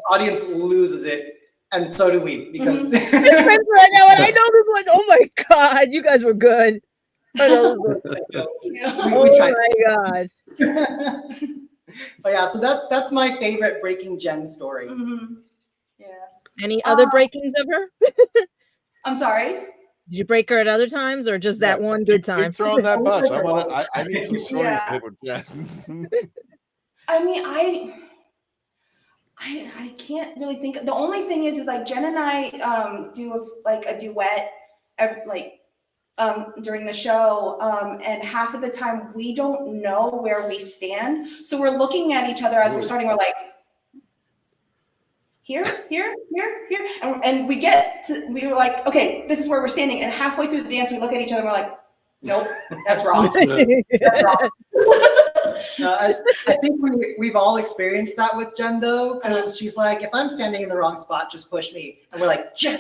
audience loses it, and so do we, because right now, and I know this one. Oh my god, you guys were good. Oh my god. But yeah, so that's my favorite breaking Jen story. Yeah. Any other breakings ever? I'm sorry. Did you break her at other times, or just that one good time? Keep throwing that bus. I need some stories to hit with Jen. I mean, I can't really think. The only thing is like Jen and I do a duet, during the show, and half of the time we don't know where we stand, so we're looking at each other as we're starting. We're like, here, and we were like, okay, this is where we're standing, and halfway through the dance we look at each other and we're like, nope, that's wrong. That's wrong. I think we've all experienced that with Jen, though, because she's like, if I'm standing in the wrong spot, just push me, and we're like, Jen.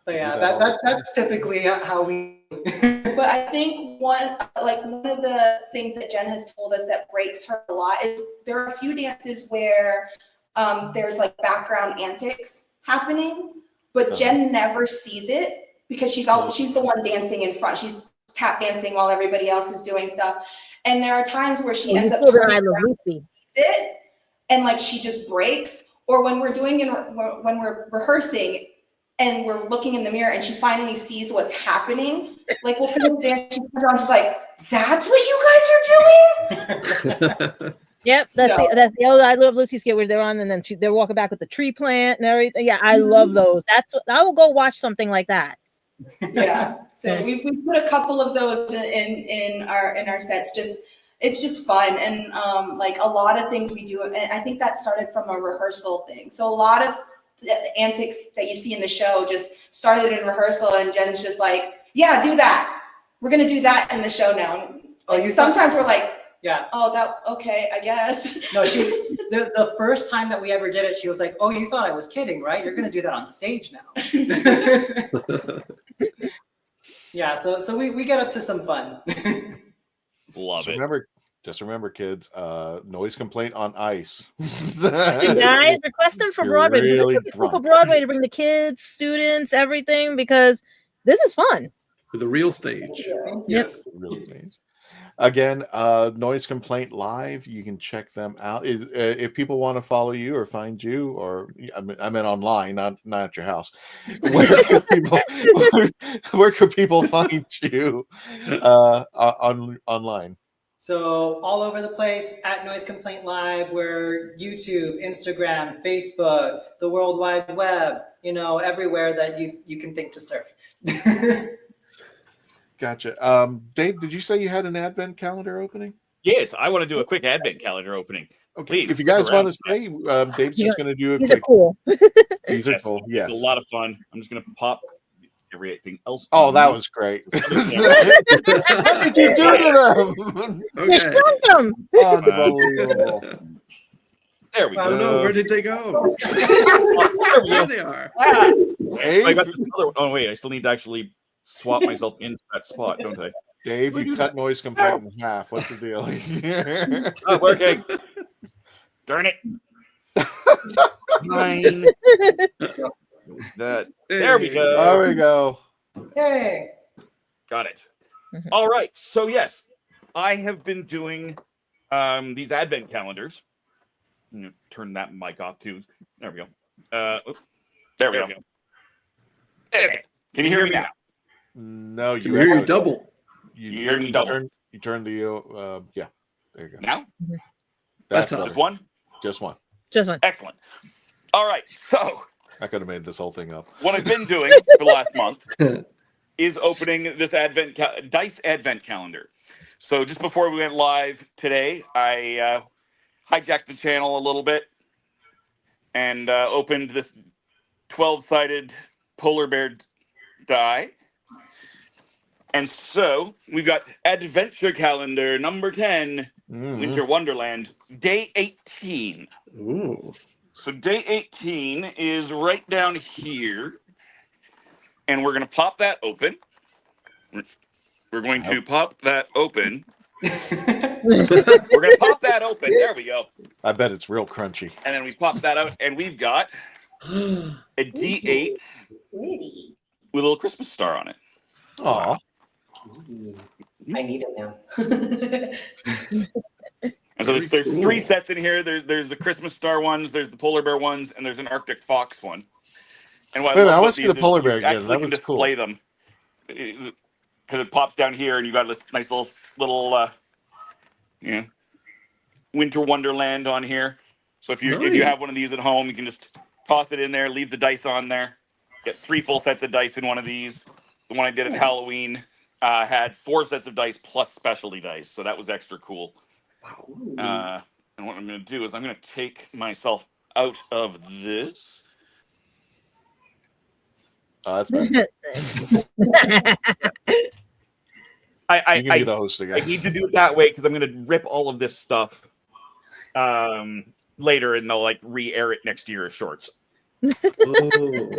But yeah, that's typically how we. But I think one of the things that Jen has told us that breaks her a lot is there are a few dances where there's like background antics happening, but Jen never sees it because she's the one dancing in front. She's tap dancing while everybody else is doing stuff. And there are times where she ends up turning around it, and like she just breaks. Or when we're when we're rehearsing and we're looking in the mirror and she finally sees what's happening, like we'll finish the dance, she comes around, she's like, "That's what you guys are doing." Yep, that's the old I Love Lucy skit where they're on, and then they're walking back with the tree plant and everything. Yeah, I love those. That's what I will go watch something like that. Yeah, so we put a couple of those in our sets. It's just fun, and like a lot of things we do, and I think that started from a rehearsal thing. So a lot of the antics that you see in the show just started in rehearsal, and Jen's just like, "Yeah, do that. We're gonna do that in the show now." Like, sometimes we're like, "Yeah, okay, I guess." No, the first time that we ever did it, she was like, "Oh, you thought I was kidding, right? You're gonna do that on stage now." Yeah, so we get up to some fun. Love it. Just remember, kids, noise complaint on ice. And guys, request them for Broadway. Really for Broadway to bring the kids, students, everything, because this is fun. With a real stage. Yes, real stage. Again, Noise Complaint Live. You can check them out. If people want to follow you or find you, or I mean online, not at your house. Where could people find you online? So all over the place at Noise Complaint Live. We're YouTube, Instagram, Facebook, the World Wide Web. Everywhere that you can think to surf. Gotcha. Dave, did you say you had an advent calendar opening? Yes, I want to do a quick advent calendar opening. Okay. Please, if you guys want to stay, Dave's just going to do These are cool. These are cool. Yes, it's a lot of fun. I'm just going to pop everything else. Oh, that was great. What did you do to them? You shrunk them. Unbelievable. There we go. I don't know. Where did they go? There they are. I got this other one. Oh, wait. I still need to actually swap myself into that spot, don't I? Dave, you cut Noise Complaint in half. What's the deal here? Not working. Darn it. Mine. There we go. There we go. Hey. Got it. All right. So, yes, I have been doing these advent calendars. Turn that mic off, too. There we go. There we go. Okay. Can you hear me now? No, you hear you double. You hear me double. You turn the yeah. There you go. Now? That's just one? Just one. Just one. Excellent. All right. So I could have made this whole thing up. What I've been doing for the last month is opening this dice advent calendar. So just before we went live today, I hijacked the channel a little bit and opened this 12-sided polar bear die. And so we've got Adventure Calendar number 10, Winter Wonderland, day 18. Ooh. So day 18 is right down here. And we're going to pop that open. We're going to pop that open. We're going to pop that open. There we go. I bet it's real crunchy. And then we pop that out, and we've got a D8 with a little Christmas star on it. Aw. I need it now. And so there's three sets in here. There's the Christmas star ones, there's the polar bear ones, and there's an Arctic fox one. And what I want to see the polar bear again. That was display them because it pops down here, and you got this nice little Winter Wonderland on here. So if you have one of these at home, you can just toss it in there, leave the dice on there, get 3 full sets of dice in one of these. The one I did at Halloween had 4 sets of dice plus specialty dice, so that was extra cool. Wow. And what I'm going to do is I'm going to take myself out of this. Oh, that's better. I be the host again. I need to do it that way because I'm going to rip all of this stuff later, and they'll re-air it next year as shorts. Oh.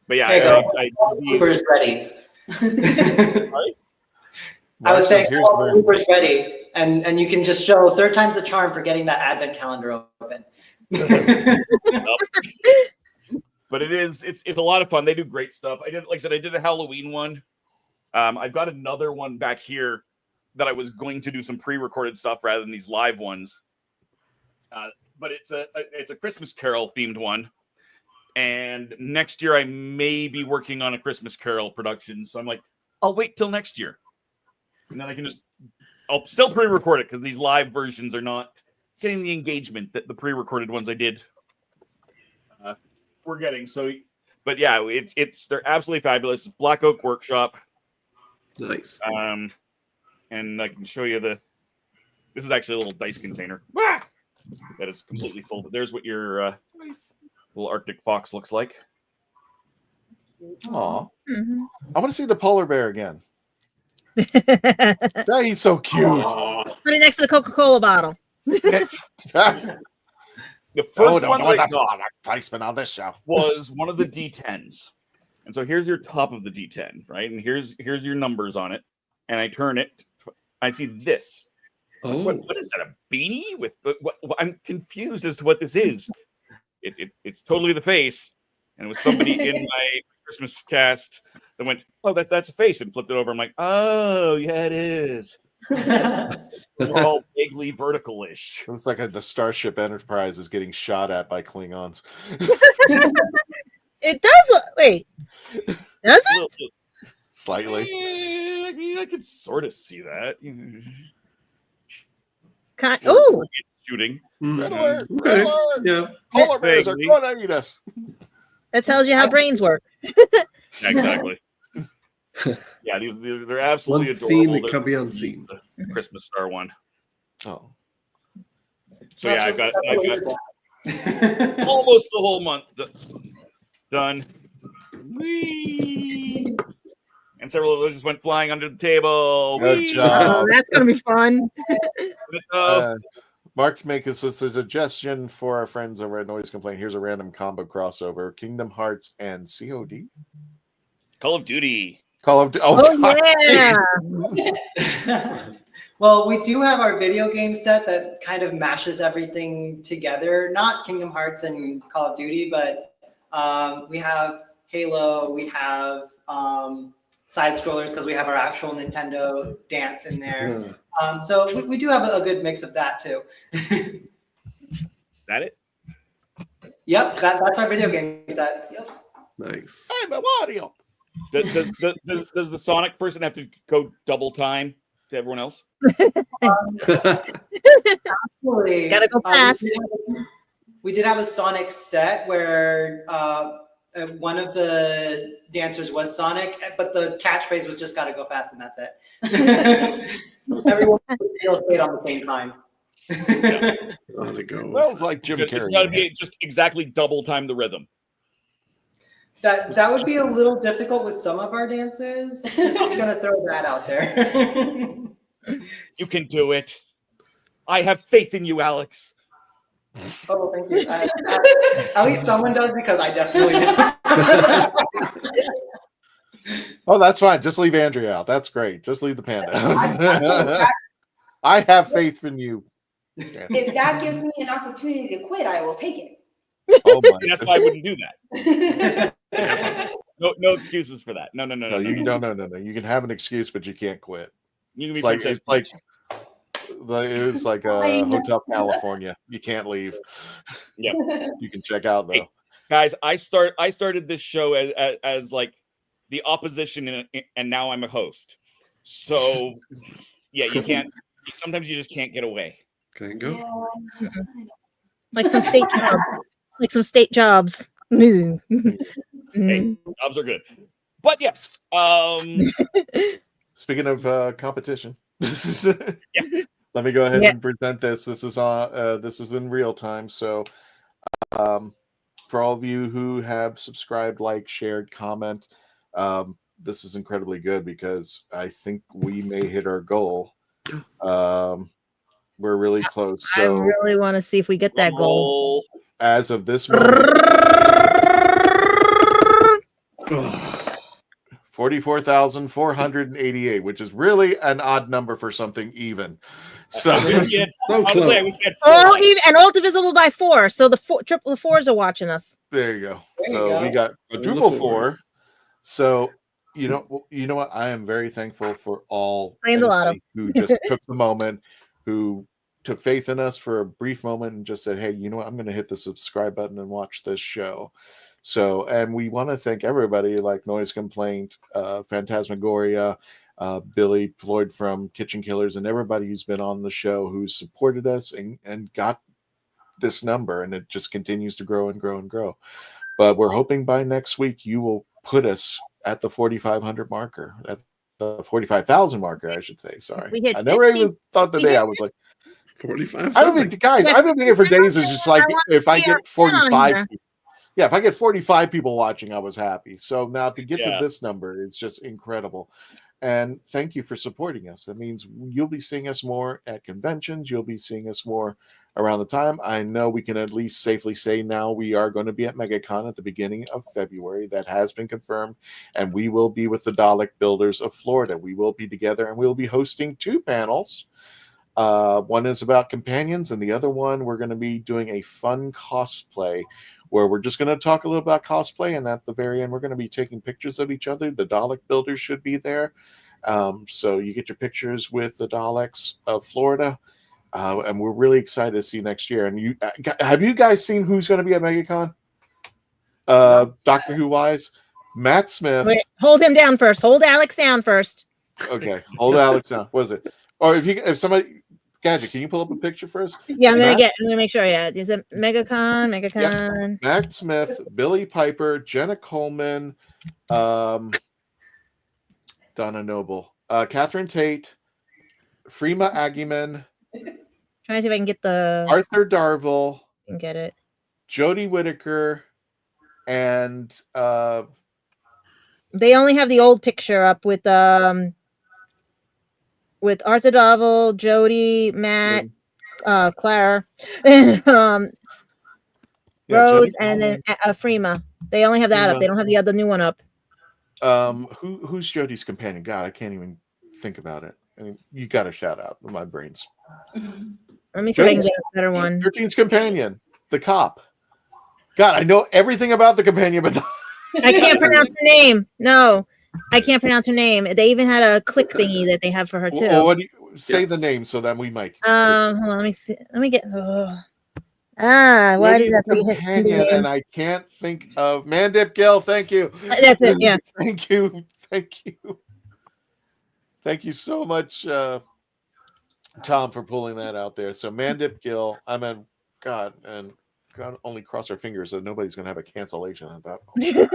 But yeah, Bloopers ready. I was saying, bloopers ready, and you can just show 3rd time's the charm for getting that advent calendar open. But it's a lot of fun. They do great stuff. I did a Halloween one. I've got another one back here that I was going to do some pre-recorded stuff rather than these live ones. But it's a Christmas Carol themed one. And next year I may be working on a Christmas Carol production. So I'm like, I'll wait till next year. And then I'll still pre-record it because these live versions are not getting the engagement that the pre-recorded ones I did were getting. So, but yeah, they're absolutely fabulous. Black Oak Workshop. Nice. And I can show you this is actually a little dice container. Ah! That is completely full. But there's what your little Arctic fox looks like. Aw. Mm-hmm. I want to see the polar bear again. He's so cute. Put it next to the Coca-Cola bottle. The first one I got placement on this show was one of the D10s. And so here's your top of the D10, right? And here's your numbers on it. And I turn it. I see this. Oh. What is that? A beanie with? What, I'm confused as to what this is. It's totally the face. And it was somebody in my Christmas cast that went, "Oh, that's a face," and flipped it over. I'm like, "Oh, yeah, it is." We're all vaguely vertical-ish. It's like the Starship Enterprise is getting shot at by Klingons. It does. Wait, does it? Slightly. I could sort of see that. Oh, shooting. Mm-hmm. Okay. Yeah. Polar bears are going to eat us. That tells you how brains work. Exactly. Yeah, they're absolutely one adorable. Scene that can be unseen. The Christmas Star one. Oh. So yeah, I've got almost the whole month done. Whee! And several of those just went flying under the table. Good job. Oh, that's gonna be fun. Mark makes a suggestion for our friends over at Noise Complaint. Here's a random combo crossover: Kingdom Hearts and COD. Call of Duty. Oh yeah. Well, we do have our video game set that kind of mashes everything together. Not Kingdom Hearts and Call of Duty, but we have Halo. We have side scrollers because we have our actual Nintendo dance in there. So we do have a good mix of that too. Is that it? Yep, that's our video game set. Yep. Nice. I'm a Mario. Does the Sonic person have to go double time to everyone else? Actually, gotta go fast. We did have a Sonic set where one of the dancers was Sonic, but the catchphrase was just "gotta go fast," and that's it. Everyone stayed on the same time. Gotta go. Smells like Jim Carrey. It's got to be just exactly double time the rhythm. That would be a little difficult with some of our dancers. Just gonna throw that out there. You can do it. I have faith in you, Alex. Oh, thank you. At least someone does, because I definitely do. Oh, that's fine. Just leave Andrea out. That's great. Just leave the panda. I have faith in you. If that gives me an opportunity to quit, I will take it. Oh my! That's why I wouldn't do that. No excuses for that. No. No. You can have an excuse, but you can't quit. You can It's like Hotel California. You can't leave. Yeah, you can check out though. Hey, guys, I started this show as like the opposition, and now I'm a host. So yeah, you can't. Sometimes you just can't get away. Can't go. Yeah. Like some state jobs. Like some state jobs. Hey, jobs are good. But yes. Speaking of competition, let me go ahead and present this. This is in real time. So for all of you who have subscribed, liked, shared, comment, this is incredibly good because I think we may hit our goal. We're really close. So I really want to see if we get that goal. As of this moment, 44,488, which is really an odd number for something even. So even and all divisible by 4. So the triple fours are watching us. There you go. We got quadruple 4. So you know what? I am very thankful for all who just took the moment, who took faith in us for a brief moment and just said, hey, you know what? I'm going to hit the subscribe button and watch this show. So, and we want to thank everybody like Noise Complaint, Phantasmagoria, Billy Floyd from Kitchen Killers, and everybody who's been on the show who's supported us and got this number, and it just continues to grow and grow and grow. But we're hoping by next week you will put us at the 4,500 marker, at the 45,000 marker, I should say. Sorry, I never even thought the day I was like 45. I mean, guys, I've been thinking for days. It's just like if I get 45. Yeah, if I get 45 people watching, I was happy. So now to get to this number, it's just incredible. And thank you for supporting us. That means you'll be seeing us more at conventions. You'll be seeing us more around the time. I know we can at least safely say now we are going to be at MegaCon at the beginning of February. That has been confirmed. And we will be with the Dalek Builders of Florida. We will be together and we'll be hosting 2 panels. One is about companions, and the other one we're going to be doing a fun cosplay where we're just going to talk a little about cosplay, and at the very end we're going to be taking pictures of each other. The Dalek Builders should be there, so you get your pictures with the Daleks of Florida, and we're really excited to see you next year. And have you guys seen who's going to be at MegaCon? Doctor Who wise, Matt Smith. Wait, hold him down first. Hold Alex down first. Okay, hold Alex down. What is it? Or if somebody, Gadget, can you pull up a picture for us? Yeah, I'm gonna make sure. Yeah, is it MegaCon? Yep. Matt Smith, Billy Piper, Jenna Coleman, Donna Noble, Catherine Tate, Freema Agyeman. Trying to see if I can get the Arthur Darvill. Can get it. Jodie Whittaker, and they only have the old picture up with Arthur Darvill, Jodie, Matt, Claire, Rose, and then Freema. They only have that up. They don't have the other new one up. Who's Jodie's companion? God, I can't even think about it. I mean, you got to shout out. My brain's. Let me see if I can get a better one. 13's companion, the cop. God, I know everything about the companion, but I can't pronounce her name. No, I can't pronounce her name. They even had a click thingy that they have for her too. Well, what do you say the name so that we might? Hold on, let me see. Let me get. Why does that companion? And I can't think of Mandip Gill. Thank you. That's it. Yeah. Thank you. Thank you so much, Tom, for pulling that out there. So Mandip Gill. I mean, God, and God only cross our fingers that nobody's going to have a cancellation at that point.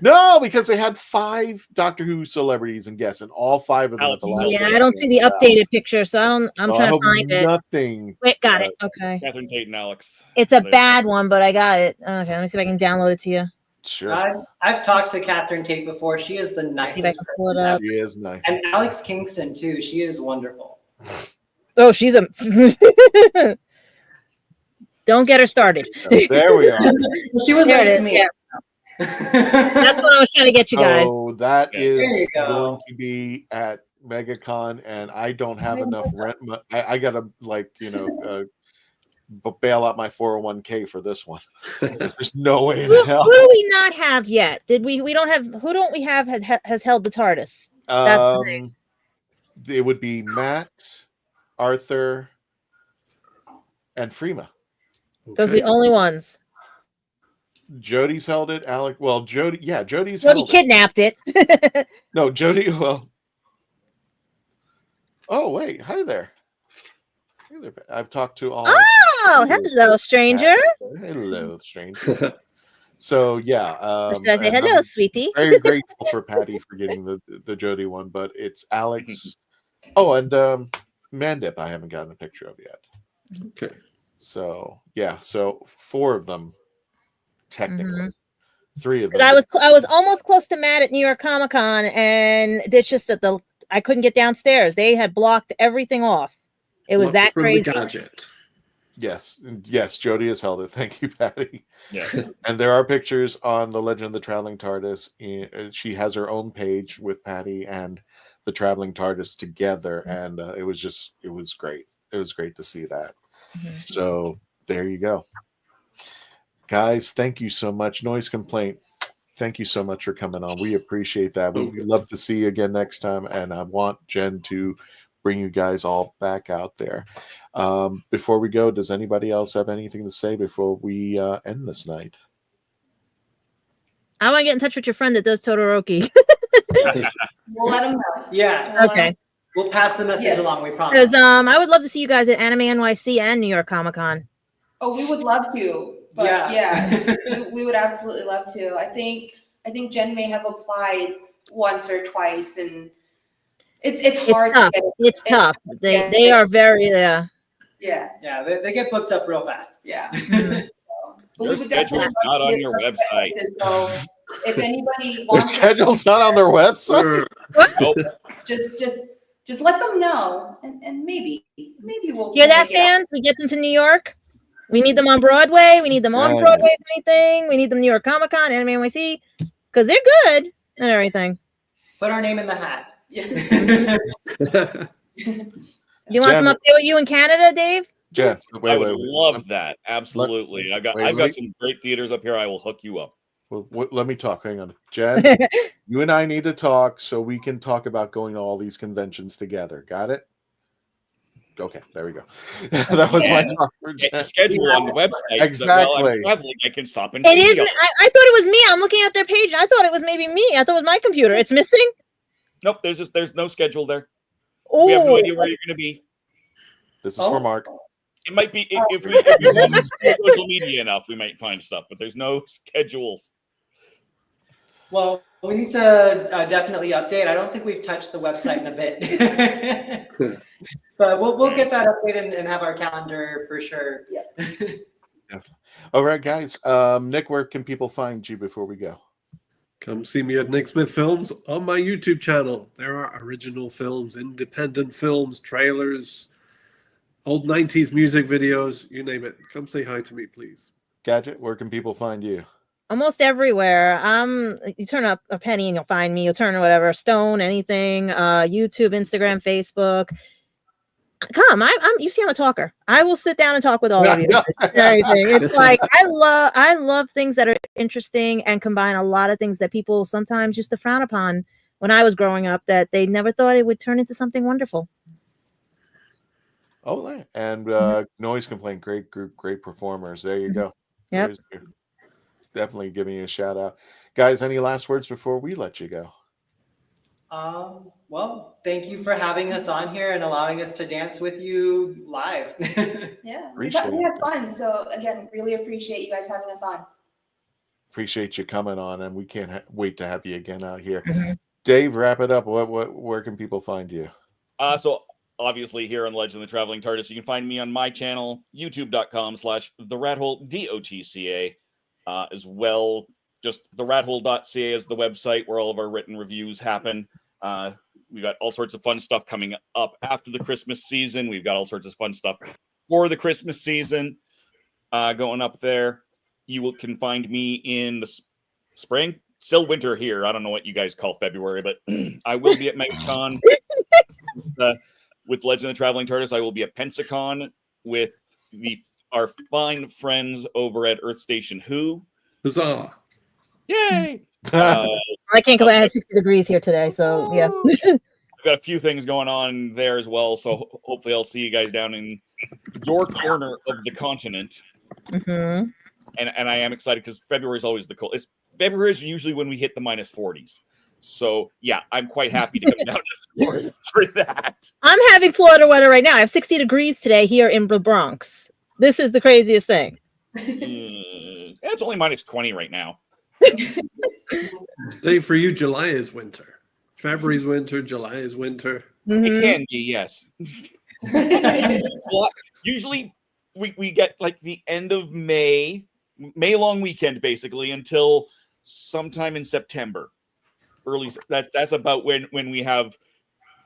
No, because they had 5 Doctor Who celebrities and guests, and all 5 of them at the last. Yeah, I don't see the updated picture, so I'm trying to find it. Nothing. Wait, got it. Okay. Catherine Tate and Alex. It's a bad one, but I got it. Okay, let me see if I can download it to you. Sure. I've talked to Catherine Tate before. She is the nicest. She is nice. And Alex Kingston too. She is wonderful. Oh, she's a. Don't get her started. There we are. She was nice to me. Yeah. That's what I was trying to get you guys. Oh, that is going to be at MegaCon, and I don't have enough rent. I gotta bail out my 401k for this one. There's no way in hell. Who do we not have yet? We don't have. Who don't we have has held the TARDIS? That's the thing. It would be Matt, Arthur, and Freema. Those are the only ones. Jodie's held it. Jodie's Jodie kidnapped it. No, Jodie. Well. Oh wait! Hi there. Hey there. I've talked to all. Oh, hello, stranger. Hello, stranger. So yeah. Should I say hello, sweetie? Very grateful for Patty for getting the Jodie one, but it's Alex. Oh, and Mandip, I haven't gotten a picture of yet. Okay. So yeah, 4 of them. Technically, 3 of them. I was almost close to Matt at New York Comic Con, and it's just that I couldn't get downstairs. They had blocked everything off. It was that crazy. The gadget. Yes, Jody has held it. Thank you, Patty. Yeah. And there are pictures on the Legend of the Traveling TARDIS. She has her own page with Patty and the Traveling TARDIS together, and it was great. It was great to see that. So there you go, guys. Thank you so much. Noise Complaint, thank you so much for coming on. We appreciate that. We'd love to see you again next time, and I want Jen to bring you guys all back out there. Before we go, does anybody else have anything to say before we end this night? I want to get in touch with your friend that does Todoroki. We'll let them know. Yeah. Okay. We'll pass the message along, we promise. Because I would love to see you guys at Anime NYC and New York Comic Con. Oh, we would love to. But yeah, we would absolutely love to. I think Jen may have applied once or twice, and it's hard tough. to get it. It's tough. They are very Yeah. Yeah, they get booked up real fast. Yeah. But your schedule's not on your website. So if anybody Their wants schedule's not on their website. Nope. just let them know, and maybe we'll hear that, make it up. fans? We get them to New York. We need them on Broadway. We need them on Broadway. If anything, we need them New York Comic Con, Anime NYC, because they're good and everything. Put our name in the hat. You want them up there with you in Canada, Dave? Jen, I would love that. Absolutely. I've got some great theaters up here. I will hook you up. Well, let me talk. Hang on, Jen. You and I need to talk so we can talk about going to all these conventions together. Got it? Okay, there we go. That was my talk for Jen. Schedule on the website. Exactly. While I'm traveling, I can stop and It isn't. I thought it was me. I'm looking at their page. I thought it was maybe me. I thought it was my computer. It's missing. Nope. There's no schedule there. Oh. We have no idea where you're going to be. This is for Mark. It might be if we use social media enough, we might find stuff, but there's no schedules. Well, we need to definitely update. I don't think we've touched the website in a bit, but we'll get that updated and have our calendar for sure. Yeah. All right, guys. Nick, where can people find you before we go? Come see me at Nick Smith Films on my YouTube channel. There are original films, independent films, trailers, old 90s music videos, you name it. Come say hi to me, please. Gadget, where can people find you? Almost everywhere. You turn up a penny and you'll find me. You'll turn whatever, Stone, anything, YouTube, Instagram, Facebook. Come, you see I'm a talker. I will sit down and talk with all of you. It's like I love things that are interesting and combine a lot of things that people sometimes used to frown upon when I was growing up, that they never thought it would turn into something wonderful. Oh, and Noise Complaint, great group, great performers. There you go. Yep. Definitely giving you a shout out. Guys, any last words before we let you go? Well, thank you for having us on here and allowing us to dance with you live. Yeah, we had fun. So again, really appreciate you guys having us on. Appreciate you coming on, and we can't wait to have you again out here. Dave, wrap it up. Where can people find you? So obviously here on Legend of the Traveling TARDIS, you can find me on my channel, youtube.com/TheRatHole DOTCA, as well. Just TheRatHole.ca is the website where all of our written reviews happen. We've got all sorts of fun stuff coming up after the Christmas season. We've got all sorts of fun stuff for the Christmas season going up there. You can find me in the spring, still winter here. I don't know what you guys call February, but I will be at MegaCon with Legend of the Traveling TARDIS. I will be at Pensacon with our fine friends over at Earth Station WHO. Huzzah! Yay! I can't go. I had 60 degrees here today, so yeah. I've got a few things going on there as well, so hopefully I'll see you guys down in your corner of the continent. Mm-hmm. And I am excited because February is always the coldest. February is usually when we hit the -40s. So yeah, I'm quite happy to come down to Florida for that. I'm having Florida weather right now. I have 60 degrees today here in the Bronx. This is the craziest thing. It's only -20 right now. Dave, for you, July is winter. February's winter. July is winter. It can be, yes. Usually we get like the end of May long weekend basically until sometime in September. That's about when we have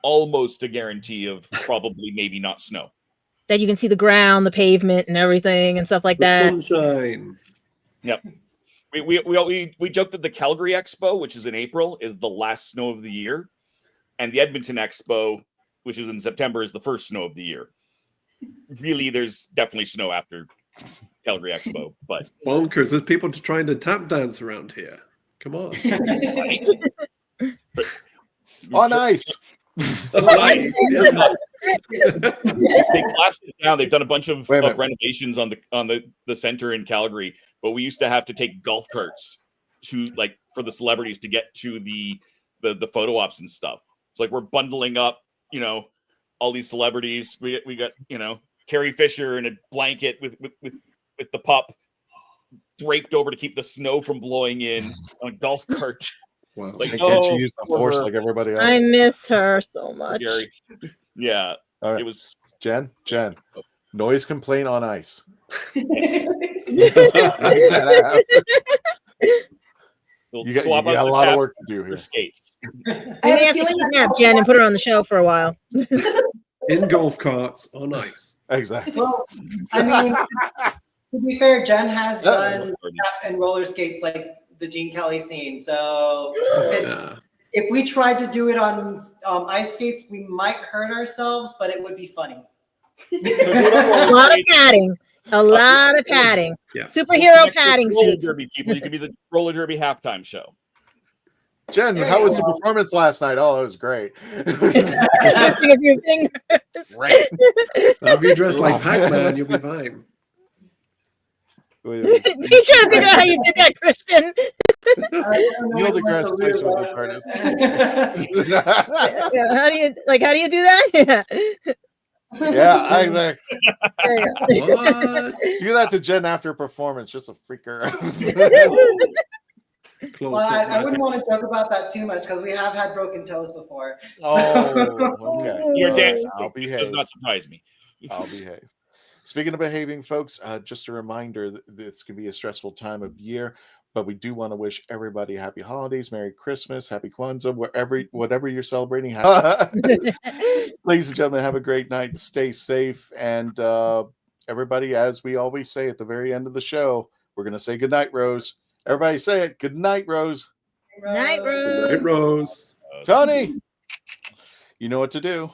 almost a guarantee of probably maybe not snow. that you can see the ground, the pavement, and everything, and stuff like that. Sunshine. Yep. We joked that the Calgary Expo, which is in April, is the last snow of the year, and the Edmonton Expo, which is in September, is the first snow of the year. Really, there's definitely snow after Calgary Expo, but bonkers. There's people trying to tap dance around here. Come on. On ice. They collapsed it down. They've done a bunch of renovations on the center in Calgary, but we used to have to take golf carts to for the celebrities to get to the photo ops and stuff. It's like we're bundling up, all these celebrities. We got Carrie Fisher in a blanket with the pup draped over to keep the snow from blowing in on a golf cart. Wow. Can't you use the force like everybody else? I miss her so much. Gary. Yeah. All right. It was Jen. Noise complaint on ice. You got a lot of work to do here. Skates. I have to kidnap Jen and put her on the show for a while. In golf carts on ice. Exactly. Well, I mean, to be fair, Jen has done tap and roller skates like the Gene Kelly scene. So if we tried to do it on ice skates, we might hurt ourselves, but it would be funny. A lot of padding. A lot of padding. Yeah. Superhero padding roller suits. derby people. You could be the roller derby halftime show. Jen, how was the performance last night? Oh, it was great. Missing a few fingers. Right. If you dress like Pac-Man, you'll be fine. You trying to figure out how you did that, Christian? Neil deGrasse Tyson with the TARDIS. How do you do that? Yeah, exactly. What? Do that to Jen after performance, just a freaker. Well, I wouldn't want to joke about that too much because we have had broken toes before. Oh, okay. Your dance This does not surprise me. I'll behave. Speaking of behaving, folks, just a reminder that this can be a stressful time of year, but we do want to wish everybody happy holidays, Merry Christmas, Happy Kwanzaa, whatever you're celebrating. Ladies and gentlemen, have a great night. Stay safe. And everybody, as we always say at the very end of the show, we're going to say good night, Rose. Everybody say it. Good night, Rose. Night, Rose. Good night, Rose. Tony, you know what to do.